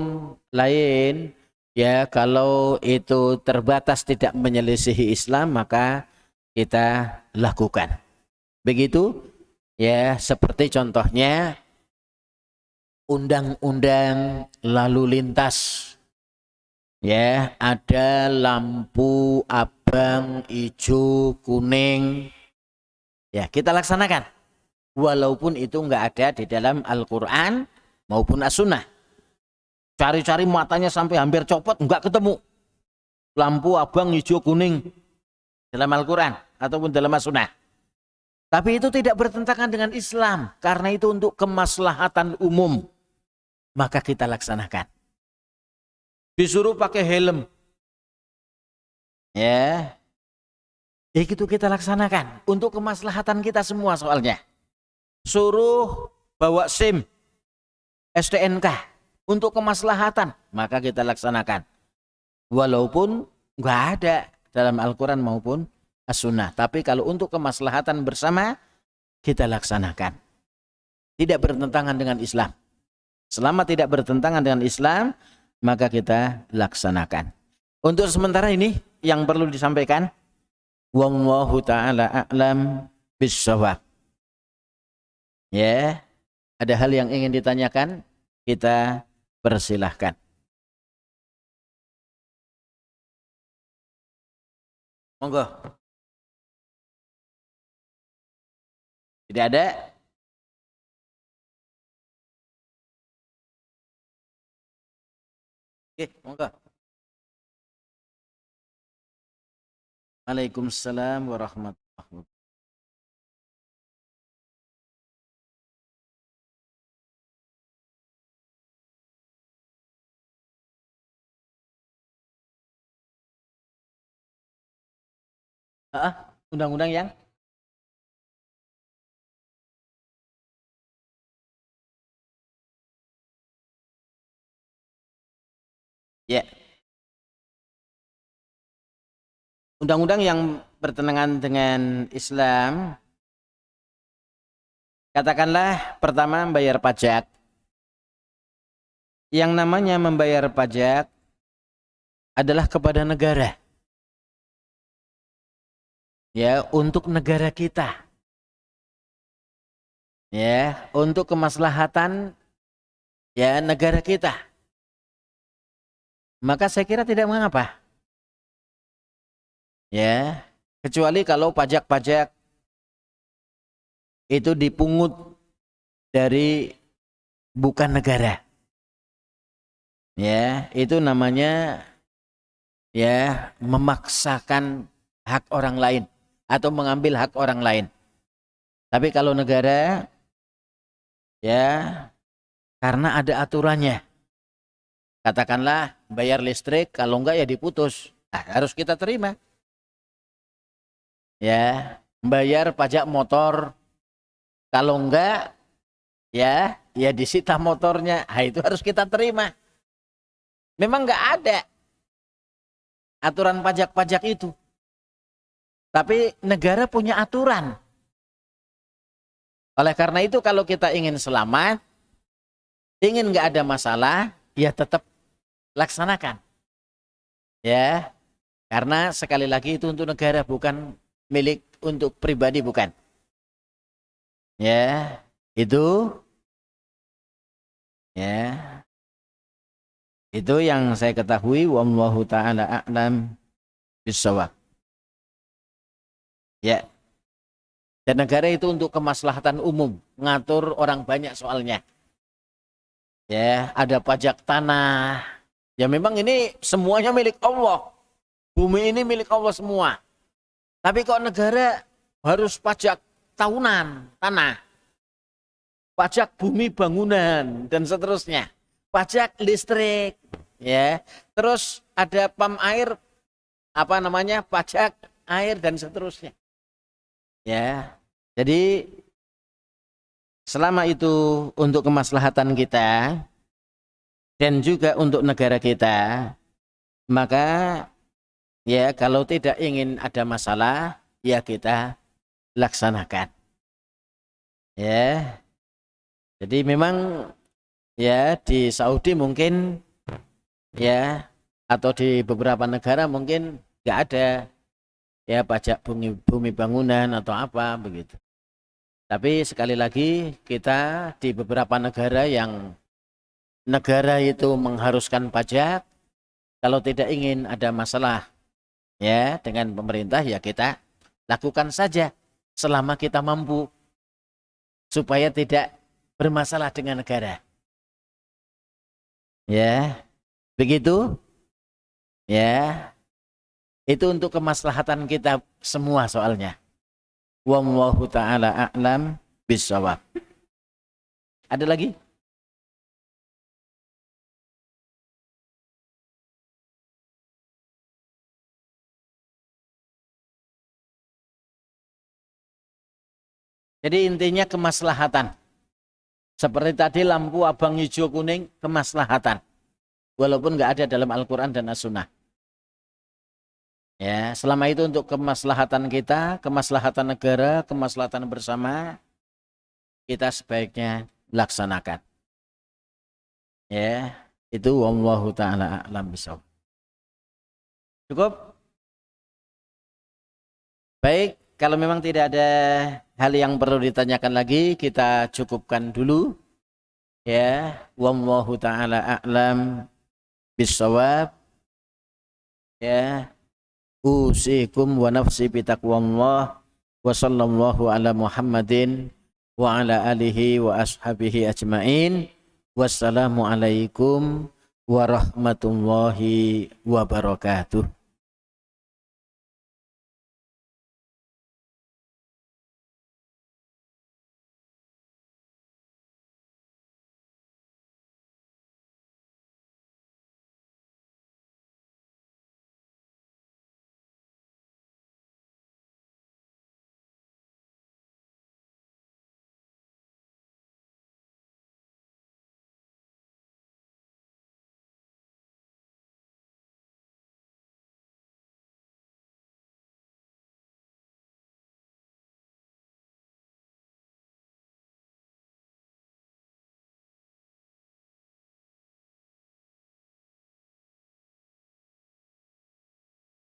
lain, ya, kalau itu terbatas tidak menyelisihi Islam, maka kita lakukan. Begitu, ya, seperti contohnya undang-undang lalu lintas, ya, ada lampu abang, hijau, kuning, ya, kita laksanakan walaupun itu enggak ada di dalam Al-Quran maupun As-Sunnah. Cari-cari matanya sampai hampir copot enggak ketemu lampu abang, hijau, kuning dalam Al-Quran ataupun dalam As-Sunnah. Tapi itu tidak bertentangan dengan Islam, karena itu untuk kemaslahatan umum, maka kita laksanakan. Disuruh pakai helm, ya, itu kita laksanakan untuk kemaslahatan kita semua soalnya. Suruh bawa SIM, STNK untuk kemaslahatan, maka kita laksanakan. Walaupun nggak ada dalam Al-Quran maupun As-Sunnah, tapi kalau untuk kemaslahatan bersama kita laksanakan. Tidak bertentangan dengan Islam. Selama tidak bertentangan dengan Islam, maka kita laksanakan. Untuk sementara ini yang perlu disampaikan, wallahu ta'ala a'lam bissawab. Ya, ada hal yang ingin ditanyakan, kita persilahkan. Monggo. Tidak ada? Oke, monggo. Waalaikumsalam warahmatullahi wabarakatuh. Undang-undang yang ya, undang-undang yang bertentangan dengan Islam, katakanlah pertama membayar pajak. Yang namanya membayar pajak adalah kepada negara, ya, untuk negara kita, ya, untuk kemaslahatan, ya, negara kita. Maka saya kira tidak mengapa, ya, kecuali kalau pajak-pajak itu dipungut dari bukan negara, ya, itu namanya, ya, memaksakan hak orang lain atau mengambil hak orang lain. Tapi kalau negara, ya, karena ada aturannya. Katakanlah bayar listrik, kalau enggak ya diputus. Nah, harus kita terima. ya, membayar pajak motor. Kalau enggak, ya disita motornya. Nah, itu harus kita terima. Memang enggak ada aturan pajak-pajak itu. Tapi negara punya aturan. Oleh karena itu kalau kita ingin selamat, ingin enggak ada masalah, ya tetap laksanakan. Ya, karena sekali lagi itu untuk negara, bukan milik untuk pribadi, bukan. Ya, itu ya. Itu yang saya ketahui, wallahu taala a'lam bissawab. Ya. Dan negara itu untuk kemaslahatan umum, ngatur orang banyak soalnya. Ya, ada pajak tanah. Ya memang ini semuanya milik Allah. Bumi ini milik Allah semua. Tapi kok negara harus pajak tahunan tanah, pajak bumi bangunan dan seterusnya, pajak listrik, ya. Terus ada pam air, pajak air dan seterusnya. Ya. Jadi selama itu untuk kemaslahatan kita dan juga untuk negara kita, maka ya kalau tidak ingin ada masalah, ya kita laksanakan. Ya. Jadi memang ya di Saudi mungkin ya atau di beberapa negara mungkin nggak ada ya pajak bumi bangunan atau apa begitu. Tapi sekali lagi kita di beberapa negara yang negara itu mengharuskan pajak, kalau tidak ingin ada masalah ya dengan pemerintah, ya kita lakukan saja selama kita mampu supaya tidak bermasalah dengan negara. Ya, begitu. Ya, itu untuk kemaslahatan kita semua soalnya. Wallahu ta'ala a'lam bissawab. Ada lagi? Jadi intinya kemaslahatan. Seperti tadi lampu abang hijau kuning, kemaslahatan. Walaupun nggak ada dalam Al-Quran dan As-Sunnah. Ya, selama itu untuk kemaslahatan kita, kemaslahatan negara, kemaslahatan bersama, kita sebaiknya laksanakan. Ya, itu wallahu ta'ala a'lam bishawab. Cukup? Baik, kalau memang tidak ada hal yang perlu ditanyakan lagi, kita cukupkan dulu. Ya, wallahu ta'ala a'lam bishawab. Ya. Usikum wa nafsi bitaqwallah wa sallallahu ala Muhammadin wa ala alihi wa ashabihi ajmain. Wassalamu alaikum warahmatullahi wabarakatuh.